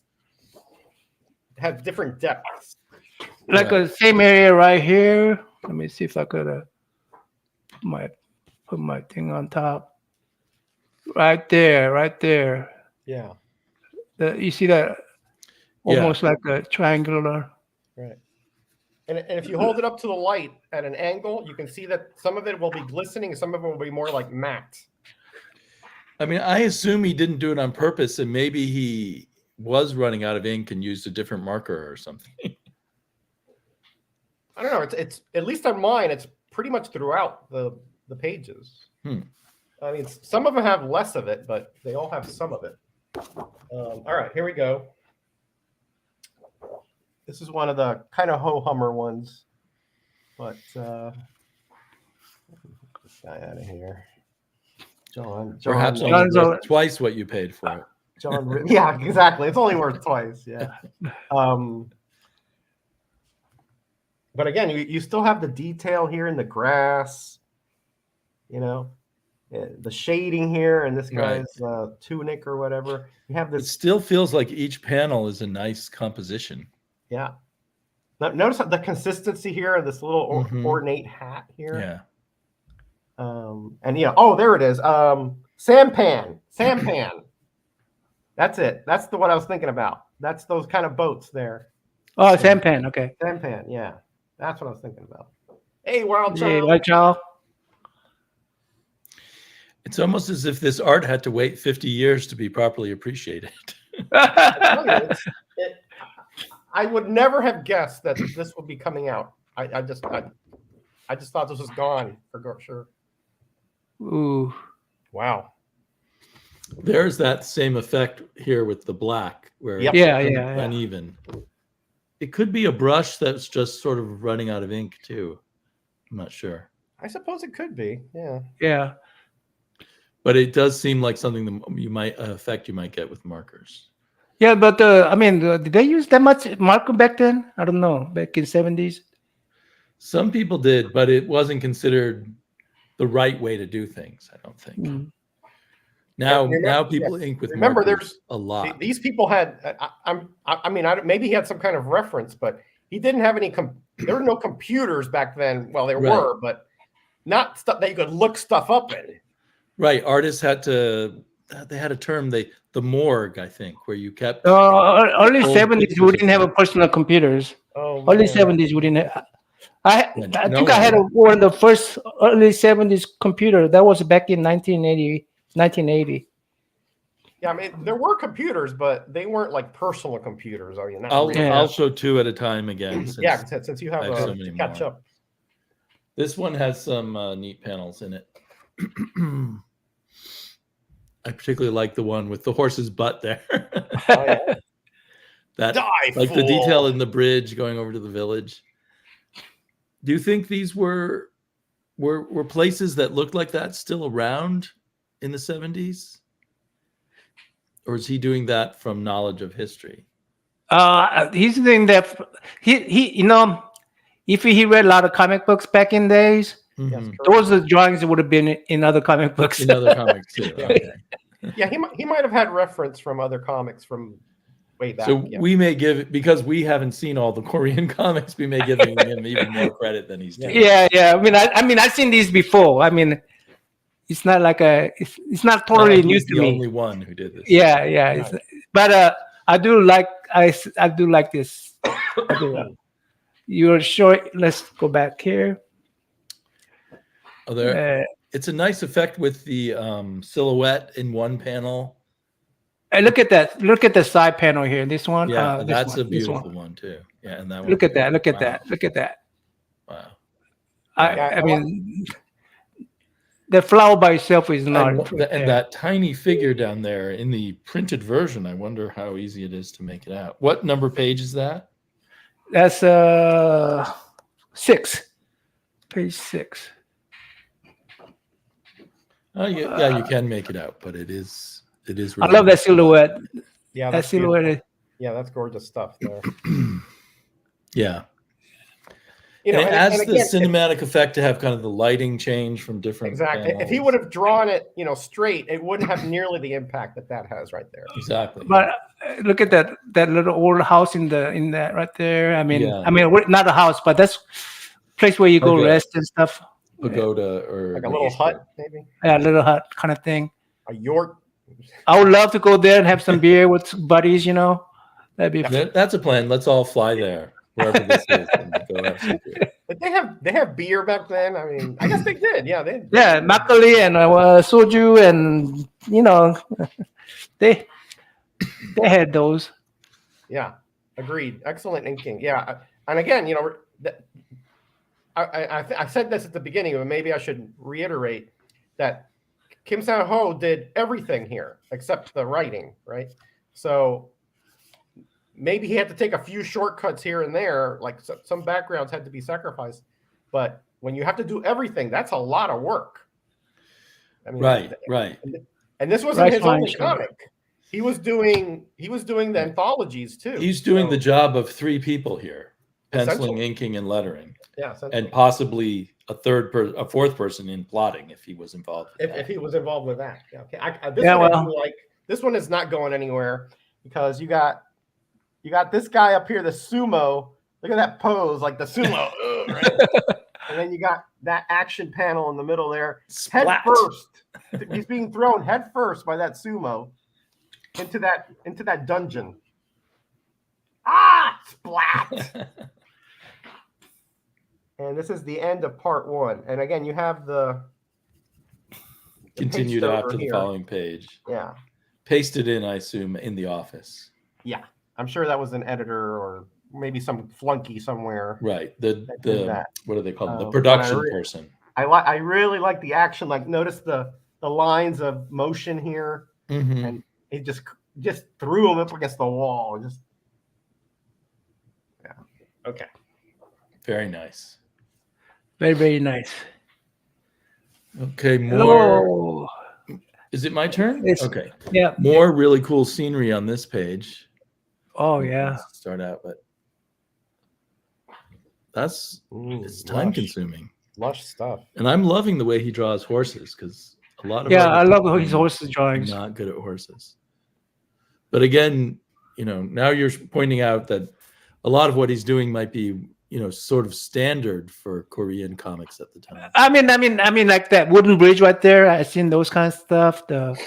have different depths. Like the same area right here. Let me see if I could put my thing on top. Right there. Yeah. You see that? Almost like a triangular. Right. And if you hold it up to the light at an angle, you can see that some of it will be glistening, some of it will be more like matte. I mean, I assume he didn't do it on purpose, and maybe he was running out of ink and used a different marker or something. I don't know. It's at least on mine. It's pretty much throughout the pages. I mean, some of them have less of it, but they all have some of it. All right, here we go. This is one of the kind of ho-hummer ones, but get this guy out of here. John. Perhaps only twice what you paid for it. John, yeah, exactly. It's only worth twice. Yeah. But again, you still have the detail here in the grass, the shading here, and this guy's tunic or whatever. You have this. It still feels like each panel is a nice composition. Yeah. Notice the consistency here of this little ornate hat here. Yeah. And oh, there it is. Sampan. That's it. That's the one I was thinking about. That's those kind of boats there. Oh, sampan. Okay. Sampan. Yeah, that's what I was thinking about. Hey, Wild Child. Hey, Wild Child. It's almost as if this art had to wait 50 years to be properly appreciated. I would never have guessed that this would be coming out. I just thought this was gone for sure. Ooh. Wow. There's that same effect here with the black, where it's uneven. It could be a brush that's just sort of running out of ink too. I'm not sure. I suppose it could be. Yeah. Yeah. But it does seem like something that you might get with markers. Yeah, but did they use that much marker back then? I don't know. Back in 70s. Some people did, but it wasn't considered the right way to do things, I don't think. Now people ink with remember markers there's a lot. These people had maybe he had some kind of reference, but he didn't have any there were no computers back then. Well, there were, but not stuff that you could look stuff up in. Right. Artists had a term, the morgue, I think, where you kept early 70s we didn't have personal computers. Early 70s we didn't have, I think I had one of the first early 70s computer. That was back in 1980. Yeah, I mean, there were computers, but they weren't like personal computers. Are you? I'll show two at a time again. Since you have so to catch up. This one has some neat panels in it. I particularly like the one with the horse's butt there. The detail in the bridge going over to the village. Do you think these were places that looked like that still around in the 70s? Or is he doing that from knowledge of history? He's doing that. He if he read a lot of comic books back in days, those drawings would have been in other comic books. In other comics too. Okay. Yeah, he might have had reference from other comics from way back. So we may give, because we haven't seen all the Korean comics, we may give him even more credit than he's doing. Yeah. I mean, I've seen these before. I mean, it's not like it's not totally new to me. The only one who did this. Yeah. But I do like this. You're sure? Let's go back here. It's a nice effect with the silhouette in one panel. Look at that! Look at the side panel here. This one. Yeah, that's a beautiful one too. Yeah, and that one. Look at that! Look at that! Look at that! Wow. I mean, the flower by itself is not. And that tiny figure down there in the printed version, I wonder how easy it is to make it out. What number page is that? That's 6. Page 6. Oh, yeah, you can make it out, but it is. Really I love that silhouette. Yeah, that silhouette. Yeah, that's gorgeous stuff there. Yeah. It adds the cinematic effect to have kind of the lighting change from different. Exactly. panels. If he would have drawn it, straight, it wouldn't have nearly the impact that has right there. Exactly. But look at that little old house in that right there. I mean, not a house, but that's a place where you go rest and stuff. Pagoda or like a little hut, maybe. Yeah, a little hut kind of thing. A York. I would love to go there and have some beer with buddies. That'd be. That's a plan. Let's all fly there. wherever this is, and go have some beer. But they have beer back then. I mean, I guess they did. Yeah, they. Yeah, makgeolli and soju, and they had those. Yeah, agreed. Excellent inking. Yeah, and again, I said this at the beginning, but maybe I should reiterate that Kim Sang-ho did everything here except the writing, right? So maybe he had to take a few shortcuts here and there, like some backgrounds had to be sacrificed. But when you have to do everything, that's a lot of work. I mean, right. And this wasn't his only comic. He was doing the anthologies too. He's doing the job of 3 people here: penciling, inking, and lettering. Yeah, and possibly a fourth person in plotting if he was involved. If he was involved with that, yeah. Okay. This one is not going anywhere because you got this guy up here, the sumo. Look at that pose, like the sumo, right? And then you got that action panel in the middle there. Splat. Head first, he's being thrown head first by that sumo into that dungeon. Splat. And this is the end of part 1. And again, you have the continued after the following page. Yeah. Pasted in, I assume, in the office. Yeah. I'm sure that was an editor or maybe some flunky somewhere. Right. The what do they call them? The production person. I really like the action. Like, notice the lines of motion here. Mm-hmm. And it just threw him up against the wall. Yeah. Okay. Very nice. Very, very nice. Okay, more. Hello. Is it my turn? Okay. Yeah. More really cool scenery on this page. Oh yeah. Start out, but it's time consuming. Lush stuff. And I'm loving the way he draws horses because a lot of I love his horses drawings. Not good at horses. But again, now you're pointing out that a lot of what he's doing might be sort of standard for Korean comics at the time. I mean, like that wooden bridge right there. I've seen those kind of stuff. The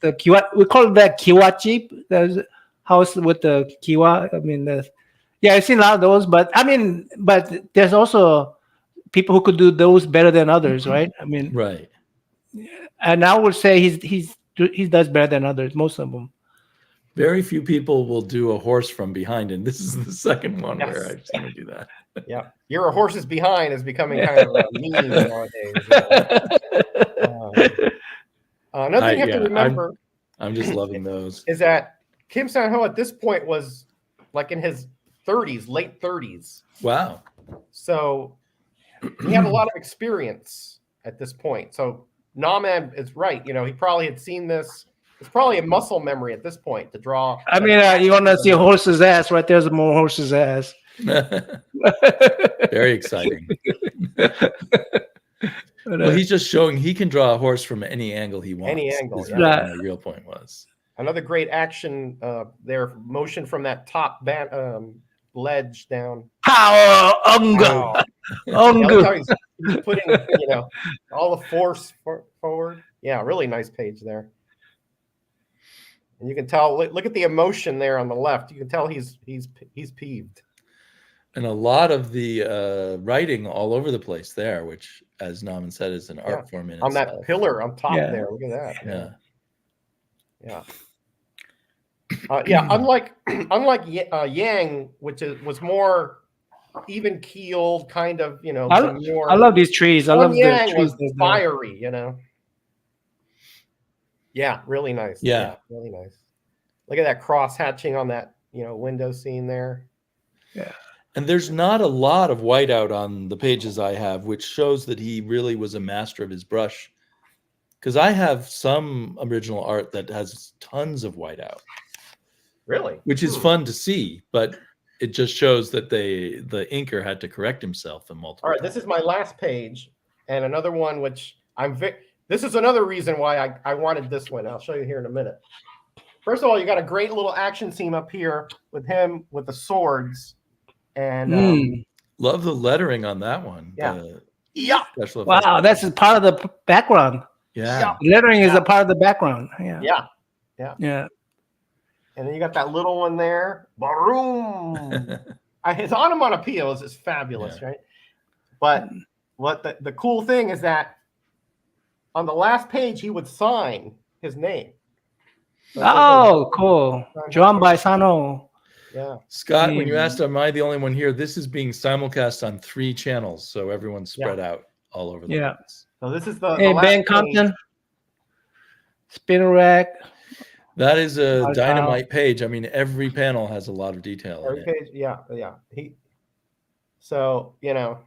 kiwa, we call that kiwachi. The house with the kiwa. I mean, I've seen a lot of those. But there's also people who could do those better than others, right? I mean, right. And I would say he does better than others. Most of them. Very few people will do a horse from behind, and this is the second one where I've seen him do that. Yeah, "You're a horse's behind" is becoming kind of a meme nowadays. Another thing you have to remember, I'm just loving those, is that Kim Sang-ho at this point was like in his 30s, late 30s. Wow. So he had a lot of experience at this point. So Nauman is right. He probably had seen this. It's probably a muscle memory at this point to draw. I mean, you want to see a horse's ass right there's more horse's ass. Very exciting. Well, he's just showing he can draw a horse from any angle he wants. Any angle. Yeah. What my real point was. Another great action there, motion from that top ledge down. How Unga. He's putting all the force forward. Yeah, really nice page there. And you can tell. Look at the emotion there on the left. You can tell he's peeved. And a lot of the writing all over the place there, which, as Nauman said, is an art form in on itself. that pillar on top there. Look at that. Yeah. Unlike Yang, which was more even keeled, kind of. I love these trees. I love Yang the trees. Was fiery. Yeah, really nice. Yeah, really nice. Look at that cross hatching on that, window scene there. Yeah. And there's not a lot of whiteout on the pages I have, which shows that he really was a master of his brush. Because I have some original art that has tons of whiteout. Really? Which is fun to see, but it just shows that the inker had to correct himself in multiple. All right, this is my last page, and another one which this is another reason why I wanted this one. I'll show you here in a minute. First of all, you got a great little action scene up here with him with the swords. And love the lettering on that one. Yeah. Wow, that's part of the background. Yeah. Lettering is a part of the background. Yeah. And then you got that little one there. Baroom. his onomatopoeia is fabulous, right? But what the cool thing is that on the last page he would sign his name. So cool. Drawn by Sano. Yeah. Scott, when you asked, am I the only one here? This is being simulcast on 3 channels, so everyone's spread out all over the place. So this is the Ben Compton. Spin rack. That is a dynamite page. I mean, every panel has a lot of detail. Every page, yeah. So, you know,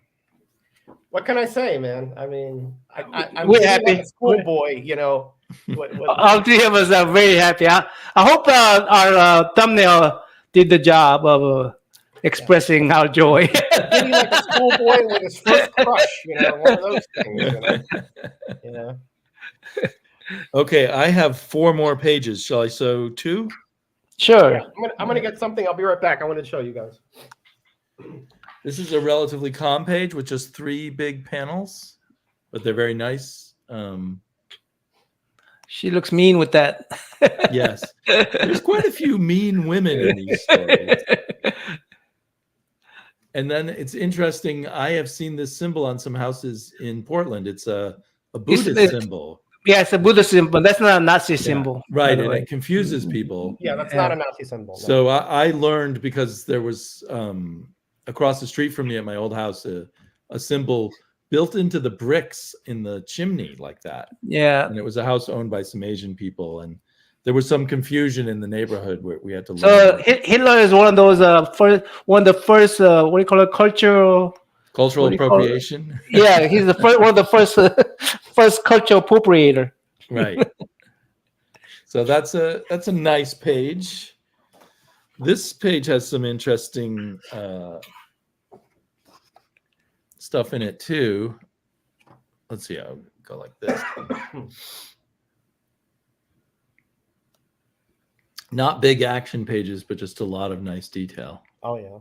what can I say, man? I mean, I'm we're happy. Like a schoolboy, you know. All 3 of us are very happy. I hope our thumbnail did the job of expressing our joy. Getting like a schoolboy with his first crush, you know, one of those things, you know. Okay, I have 4 more pages. Shall I sew 2? Sure. Yeah, I'm gonna get something. I'll be right back. I want to show you guys. This is a relatively calm page with just 3 big panels, but they're very nice. She looks mean with that. Yes. There's quite a few mean women in these stories. And then it's interesting. I have seen this symbol on some houses in Portland. It's a Buddhist symbol. Yeah, it's a Buddhist symbol. That's not a Nazi symbol. Right. And it confuses people. Yeah, that's not a Nazi symbol. No. So I learned, because there was across the street from me at my old house, a symbol built into the bricks in the chimney like that. Yeah. And it was a house owned by some Asian people. And there was some confusion in the neighborhood where we had to learn. So Hitler is one of those one of the first what do you call it, cultural appropriation. Yeah, he's the first one of the first cultural appropriator. Right. So that's a nice page. This page has some interesting stuff in it too. Let's see. I'll go like this. Not big action pages, but just a lot of nice detail. Oh yeah.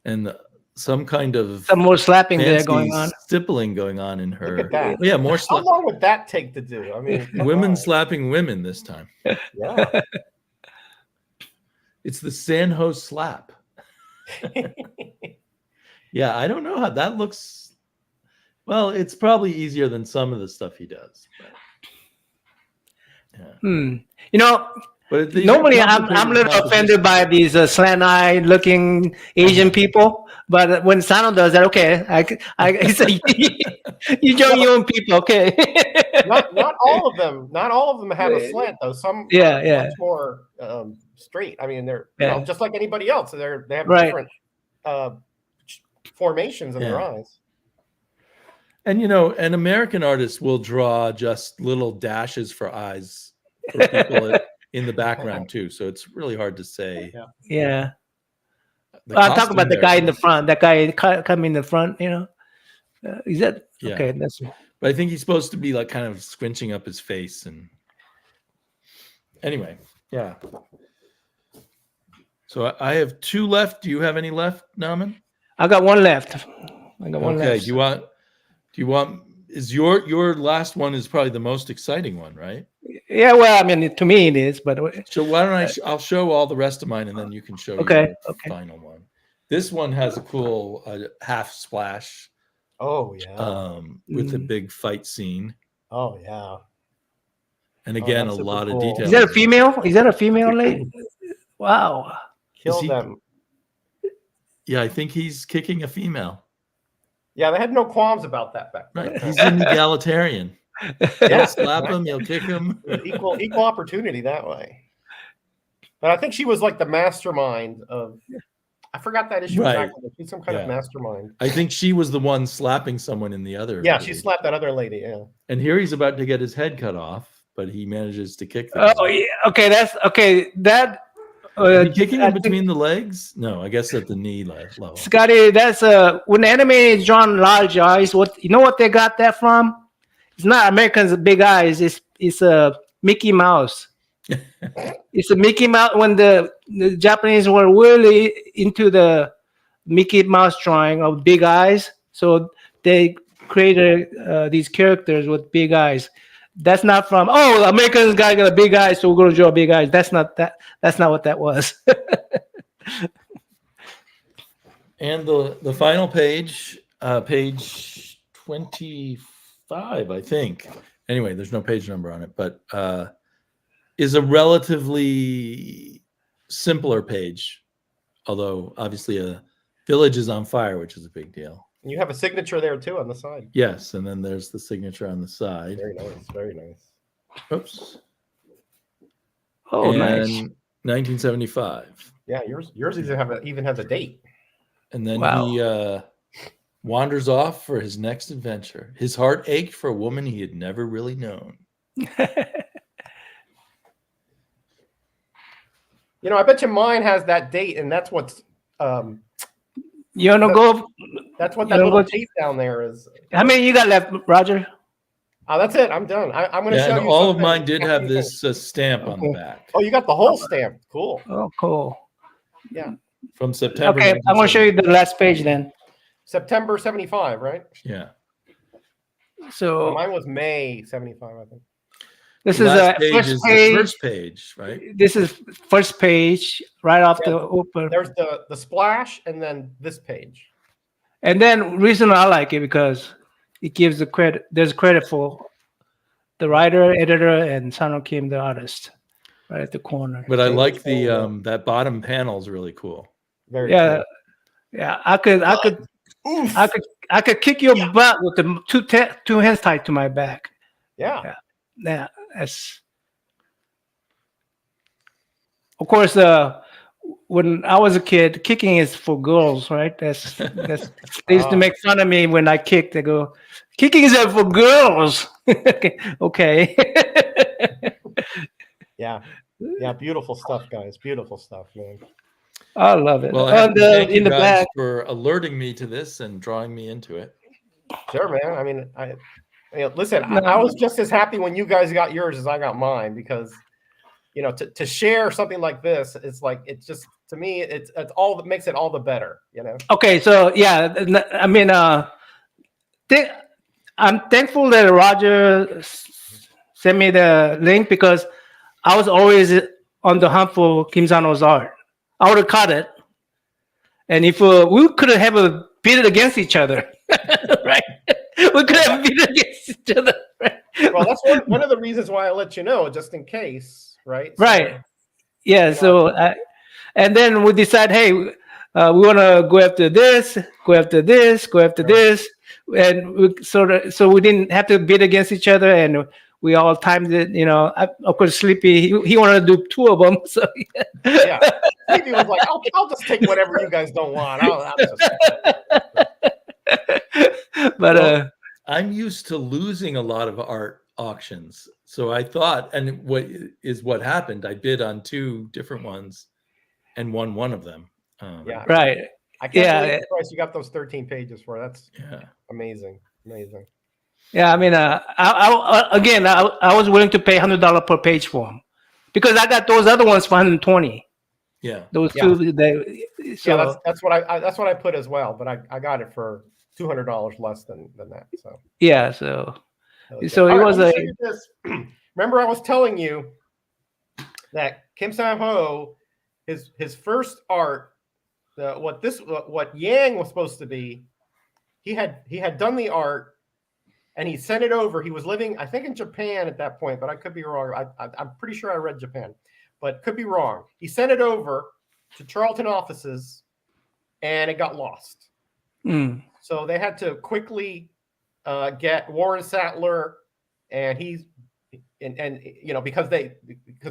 And some kind of more slapping there going on. Stippling going on in her. Look at that. Yeah, more How long would that take to do? I mean, women slapping women this time. Yeah. It's the Sanho slap. Yeah, I don't know how that looks. Well, it's probably easier than some of the stuff he does. But, yeah. You know, but normally I'm a little offended by these slant-eyed looking Asian people. But when Sano does that, okay, it's you join your own people, okay. not all of them. Not all of them have a slant though. Some are much more straight. I mean, they're you know, just like anybody else. They have different formations in their eyes. And you know, an American artist will draw just little dashes for eyes for people in the background too. So it's really hard to say. Yeah. I'll talk about the guy in the front. That guy coming in the front, you know. Is that okay? That's. But I think he's supposed to be like kind of squinching up his face, and anyway, yeah. So I have 2 left. Do you have any left, Naman? I got 1 left. I got 1 left. Okay. Do you want? Is your last one is probably the most exciting one, right? Yeah. Well, I mean, to me it is, but so why don't I'll show all the rest of mine, and then you can show your final one. This one has a cool half splash. Oh yeah. With a big fight scene. Oh yeah. And again, a lot of detail. Is that a female? Is that a female lady? Wow. Kill them. Yeah, I think he's kicking a female. Yeah, they had no qualms about that back then. Right. He's an egalitarian. He'll slap him, he'll kick him. Equal opportunity that way. But I think she was like the mastermind of. I forgot that issue. Right. She's some kind of mastermind. I think she was the one slapping someone in the other. Yeah, she slapped that other lady. Yeah. And here he's about to get his head cut off, but he manages to kick. Oh yeah. Okay, that's okay. That. Kicking him between the legs? No, I guess at the knee level. Scotty, that's when the anime is drawn large eyes. What you know? What they got that from? It's not Americans' big eyes. It's a Mickey Mouse. It's a Mickey Mouse. When the Japanese were really into the Mickey Mouse drawing of big eyes, so they created these characters with big eyes. That's not from Americans got a big eye, so we're gonna draw big eyes. That's not what that was. And the final page, page 25, I think. Anyway, there's no page number on it, but is a relatively simpler page, although obviously a village is on fire, which is a big deal. And you have a signature there too on the side. Yes, and then there's the signature on the side. Very nice, very nice. Oops. Oh, nice. 1975. Yeah, yours even has a date. And then Wow. he wanders off for his next adventure. His heart ached for a woman he had never really known. You know, I bet you mine has that date, and that's what's You wanna go? that's what that little tape down there is. How many you got left, Roger? Oh, that's it. I'm done. I'm going to show and you. all something. of mine did have this stamp on the back. Oh, you got the whole stamp. Cool. Oh, cool. Yeah. From September. Okay, I'm gonna show you the last page then. September 75, right? Yeah. So mine was May 75, I think. this The is last a page first is page. the first page, right? This is first page right off the open. There's the splash and then this page. And then reason I like it because it gives the credit. There's credit for the writer, editor, and Sano Kim, the artist, right at the corner. But I like the that bottom panel is really cool. Very Yeah, yeah. I could kick your butt with the two hands tied to my back. Yeah. Yeah, that's. Of course, when I was a kid, kicking is for girls, right? That's they used to make fun of me when I kicked. They go, "Kicking is for girls." Okay. Yeah. Yeah. Beautiful stuff, guys. Beautiful stuff, man. I love it. Well, I have to thank you in the guys back. for alerting me to this and drawing me into it. Sure, man. I mean, listen, I was just as happy when you guys got yours as I got mine because, you know, to share something like this, it's like, it's just, to me, it's all that makes it all the better, you know? Okay, so yeah, I mean, I'm thankful that Roger sent me the link because I was always on the hunt for Kim Sano's art. I would have caught it, and if we could have beat it against each other, right? We could have beat it against each other. Right? Well, that's one of the reasons why I let you know, just in case, right? So, right. Yeah. So, and then we decide, hey, we want to go after this, go after this, go after this, and we so we didn't have to beat against each other, and we all timed it. You know, of course, Sleepy he wanted to do two of them, so yeah. Sleepy was like, I'll just take whatever you guys don't want. But I'm used to losing a lot of art auctions, so I thought, and what happened? I bid on two different ones, and won one of them. Yeah, right. I can't believe the price you got those 13 pages for. That's amazing, amazing. Yeah, I mean, I was willing to pay $100 per page for them because I got those other ones for 120. Yeah, those two. So that's what I put as well. But I got it for $200 less than that. So yeah, so it was Remember, I was telling you that Kim Sang-ho, his first art, what Yang was supposed to be, he had done the art. And he sent it over. He was living, I think, in Japan at that point, but I could be wrong. I'm pretty sure I read Japan, but could be wrong. He sent it over to Charlton offices, and it got lost. So they had to quickly get Warren Sattler, and you know, because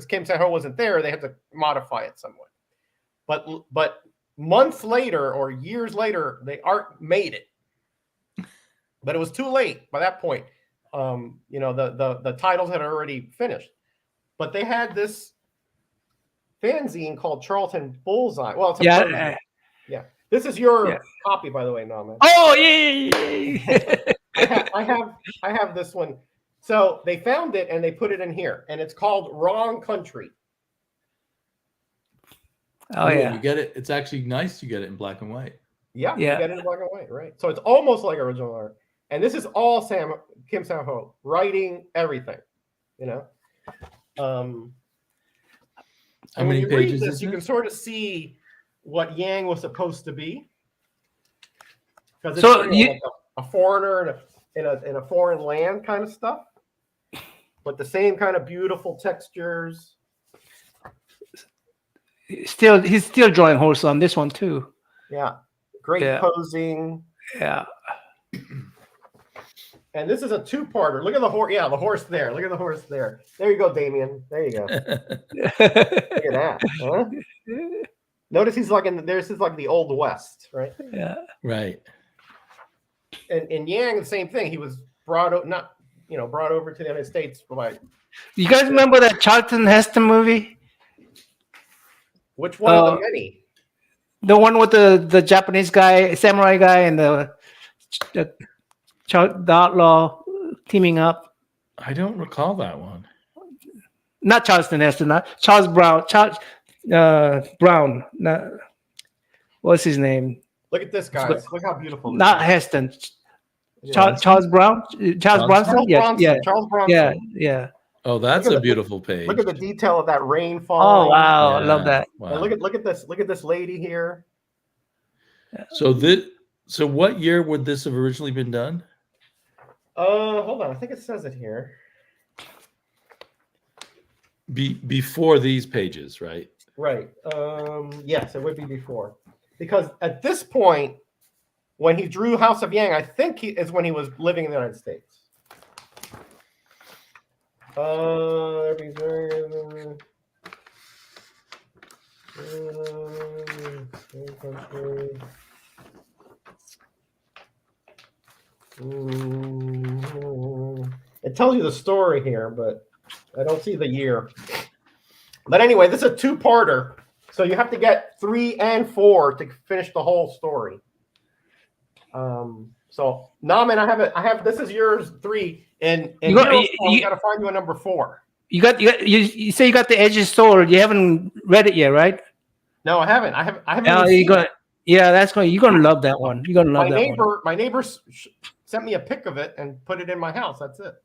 Kim Sang-ho wasn't there, they had to modify it somewhat. But months later or years later, the art made it. But it was too late by that point. You know, the titles had already finished. But they had this fanzine called Charlton Bullseye. Well, it's yeah. This is your copy, by the way, Norman. Oh yeah. I have this one. So they found it and they put it in here, and it's called Wrong Country. Oh yeah. You get it. It's actually nice. You get it in black and white. Yeah. You get it in black and white, right? So it's almost like original art. And this is all Kim Sang-ho writing everything, you know. How many pages is you can sort of see what Yang was supposed to be. because it's So like a foreigner in a foreign land kind of stuff, but the same kind of beautiful textures. he's still drawing horse on this one too. Yeah, great posing. Yeah. And this is a two-parter. Look at the horse. Yeah, the horse there. Look at the horse there. There you go, Damien. There you go. Look at that. Huh? Notice he's like this is like the Old West, right? Yeah. Right. And Yang, the same thing. He was brought over to the United States by. You guys remember that Charlton Heston movie? Which one of the many? The one with the Japanese guy, samurai guy, and the outlaw teaming up. I don't recall that one. Not Charleston Heston, not Charles Brown. Brown. What's his name? Look at this, guys. Look how beautiful. Not Heston. Charles Brown. Charles Bronson. Charles Bronson. Yeah. Oh, that's a beautiful page. Look at the detail of that rain falling. Oh wow, I love that. Wow. And look at this. Look at this lady here. So what year would this have originally been done? Hold on. I think it says it here. Before these pages, right? Right. Yes, it would be before. Because at this point, when he drew House of Yang, I think is when he was living in the United States. It tells you the story here, but I don't see the year. But anyway, this is a two-parter, so you have to get 3 and 4 to finish the whole story. So Naman, I have this is yours 3, and you got to find you a number 4. You say you got the Edge's Sword. You haven't read it yet, right? No, I haven't. I haven't. You're gonna love that one. You're gonna love that one. My neighbor sent me a pic of it and put it in my house. That's it.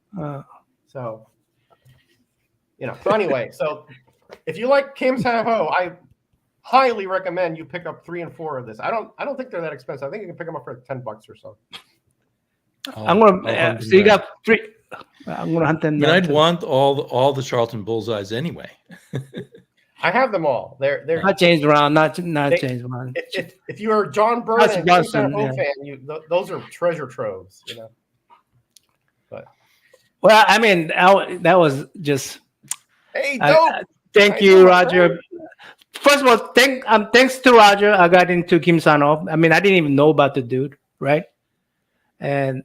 So anyway, so if you like Kim San-ho, I highly recommend you pick up 3 and 4 of this. I don't think they're that expensive. I think you can pick them up for $10 or so. I'm gonna. So you got 3. I'm gonna hunt them. I'd want all the Charlton Bullseyes anyway. I have them all. They're not changed around. Not changed around. If you are John Byrne and Kim San-ho fan, those are treasure troves. But well, I mean, that was just. Hey, dope. Thank you, Roger. First of all, thanks to Roger, I got into Kim San-ho. I mean, I didn't even know about the dude, right? And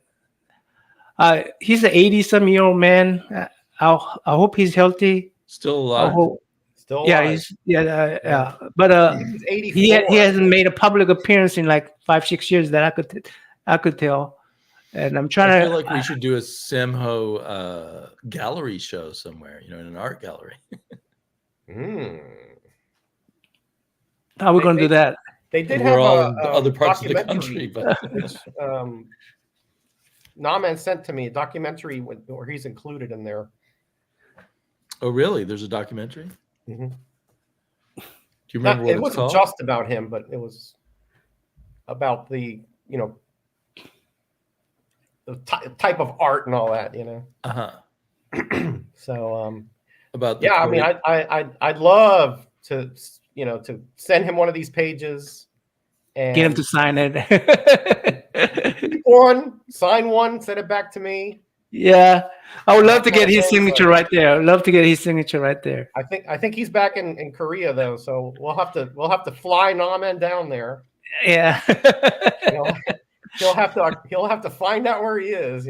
he's an 80-some-year-old man. I hope he's healthy. Still alive. Still alive. Yeah. But he hasn't made a public appearance in like 5-6 years that I could tell. And I'm trying I feel like we should do a Samho gallery show somewhere, in an art gallery. How are we going to do that? They did have other parts of the country, but Naman sent to me a documentary where he's included in there. Oh, really? There's a documentary? Mm-hmm. Do you remember what it's called? It wasn't just about him, but it was about the type of art and all that, So about I mean, I'd love to to send him one of these pages and get him to sign it. Sign one, send it back to me. Yeah, I would love to get his signature right there. I'd love to get his signature right there. I think he's back in Korea though, so we'll have to fly Naman down there. Yeah. He'll have to find out where he is,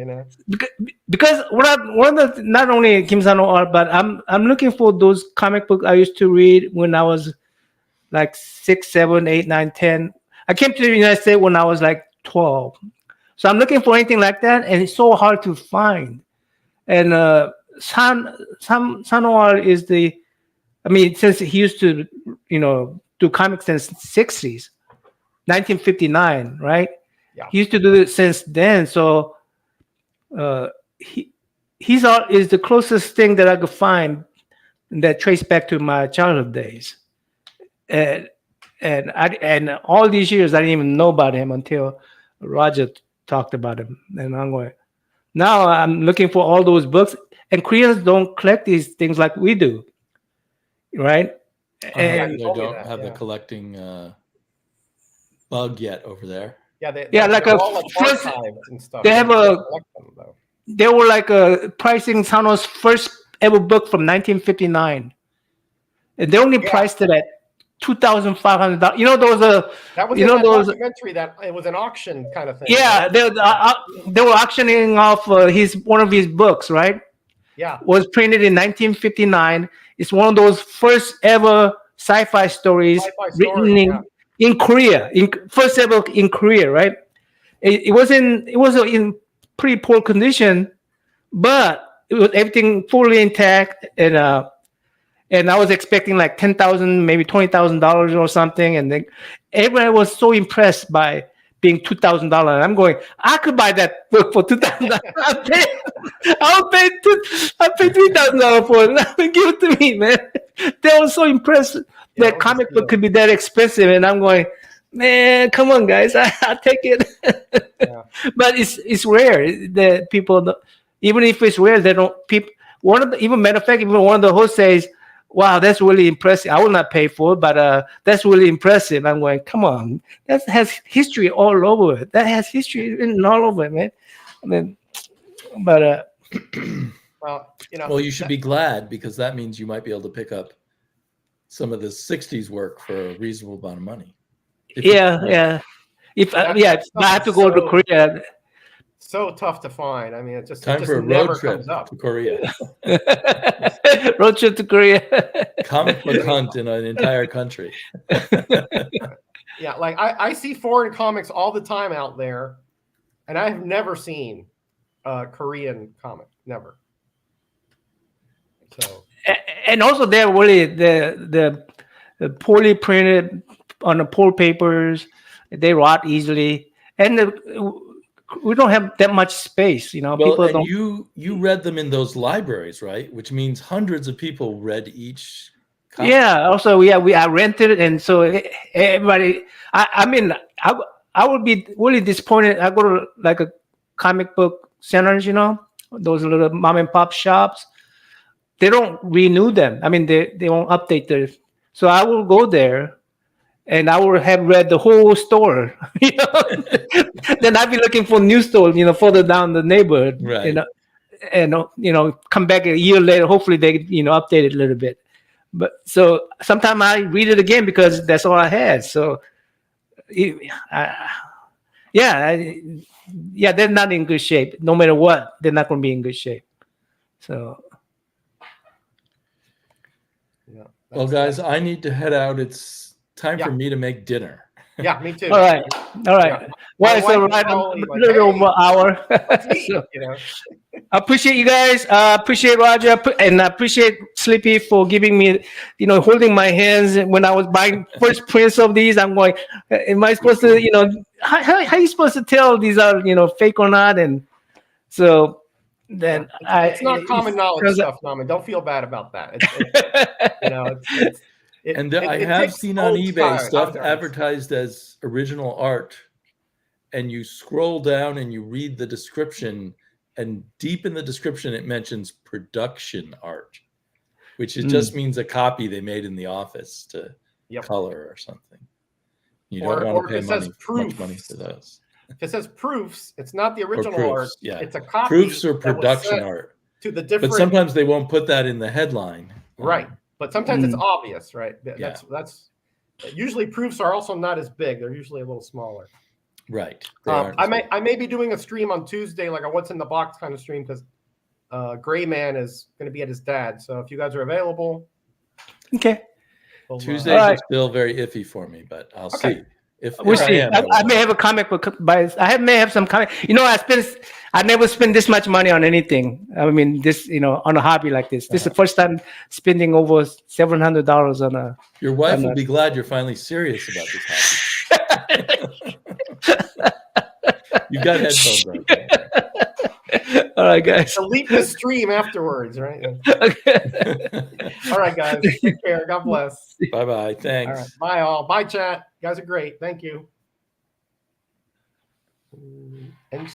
Because one of the not only Kim San-ho art, but I'm looking for those comic books I used to read when I was like 6, 7, 8, 9, 10. I came to the United States when I was like 12. So I'm looking for anything like that, and it's so hard to find. And San-ho art is since he used to, do comics since the 60s, 1959, right? Yeah. He used to do it since then. So his art is the closest thing that I could find that trace back to my childhood days. And all these years I didn't even know about him until Roger talked about him, and I'm going. Now I'm looking for all those books, and Koreans don't collect these things like we do, right? And they don't have the collecting bug yet over there. Yeah, like a first and stuff. They have they were like pricing Sano's first ever book from 1959, and they only priced it at $2,500. You know those that was those documentary that it was an auction kind of thing. Yeah, right? They were auctioning off one of his books, right? Yeah, was printed in 1959. It's one of those first ever sci-fi stories written in Korea, first ever in Korea, right? It was in pretty poor condition, but it was everything fully intact, and I was expecting like $10,000, maybe $20,000 or something, and then everyone was so impressed by being $2,000. I'm going, I could buy that book for $2,000. I'll pay $3,000 for it. Give it to me, man. They were so impressed that comic book could be that expensive, and I'm going, man, come on, guys, I'll take it. But it's rare that people, even if it's rare, they don't. People, matter of fact, even one of the hosts says, "Wow, that's really impressive. I will not pay for it, but that's really impressive." I'm going, come on, that has history all over it. That has history written all over it, man. I mean, but well, you should be glad, because that means you might be able to pick up some of the '60s work for a reasonable amount of money. Yeah. If I have to go to Korea. So tough to find. I mean, it's just time for a road trip to Korea. Road trip to Korea. Comic book hunt in an entire country. Yeah, like I see foreign comics all the time out there, and I have never seen a Korean comic. Never. So. And also, they're really the poorly printed on the poor papers. They rot easily, and we don't have that much space, you know. Well, people and don't. You read them in those libraries, right? Which means hundreds of people read each comic. Yeah. Also, I rented it, and so everybody. I mean, I would be really disappointed. I go to like a comic book centers, you know, those little mom and pop shops. They don't renew them. I mean, they won't update their. So I will go there, and I will have read the whole store. You know? Then I'd be looking for new stores, you know, further down the neighborhood. Right. You know, and you know, come back a year later. Hopefully, they update it a little bit. But so sometimes I read it again because that's all I had. So, they're not in good shape. No matter what, they're not going to be in good shape. So. Yeah. Well, guys, I need to head out. It's time for me to make dinner. Yeah, me too. All right. Yeah. Well, it's a little over an hour. So, I appreciate you guys. I appreciate Roger, and I appreciate Sleepy for giving me, holding my hands when I was buying first prints of these. I'm going, am I supposed to, how are you supposed to tell these are, fake or not? And so then it's not common knowledge stuff, Norman. Don't feel bad about that. I have seen on eBay stuff advertised as original art, and you scroll down and you read the description, and deep in the description it mentions production art, which just means a copy they made in the office to color or something. You don't want to pay much money for those. If it says proofs, it's not the original art. Yeah. It's a copy. Proofs or production art. To the different. But sometimes they won't put that in the headline. Right. But sometimes it's obvious, right? That's usually proofs are also not as big. They're usually a little smaller. Right. I may be doing a stream on Tuesday, like a what's in the box kind of stream, because Gray Man is going to be at his dad. So if you guys are available. Okay. Tuesdays are still very iffy for me, but I'll see. We'll see. I may have a comic book, but I may have some comic. I never spend this much money on anything. I mean, this, on a hobby like this. This is the first time spending over $700 on a. Your wife will be glad you're finally serious about this hobby. You got headphones on. All right, guys. Delete the stream afterwards, right? Okay. All right, guys. Take care. God bless. Bye-bye. Thanks. All right. Bye, all. Bye, chat. You guys are great. Thank you.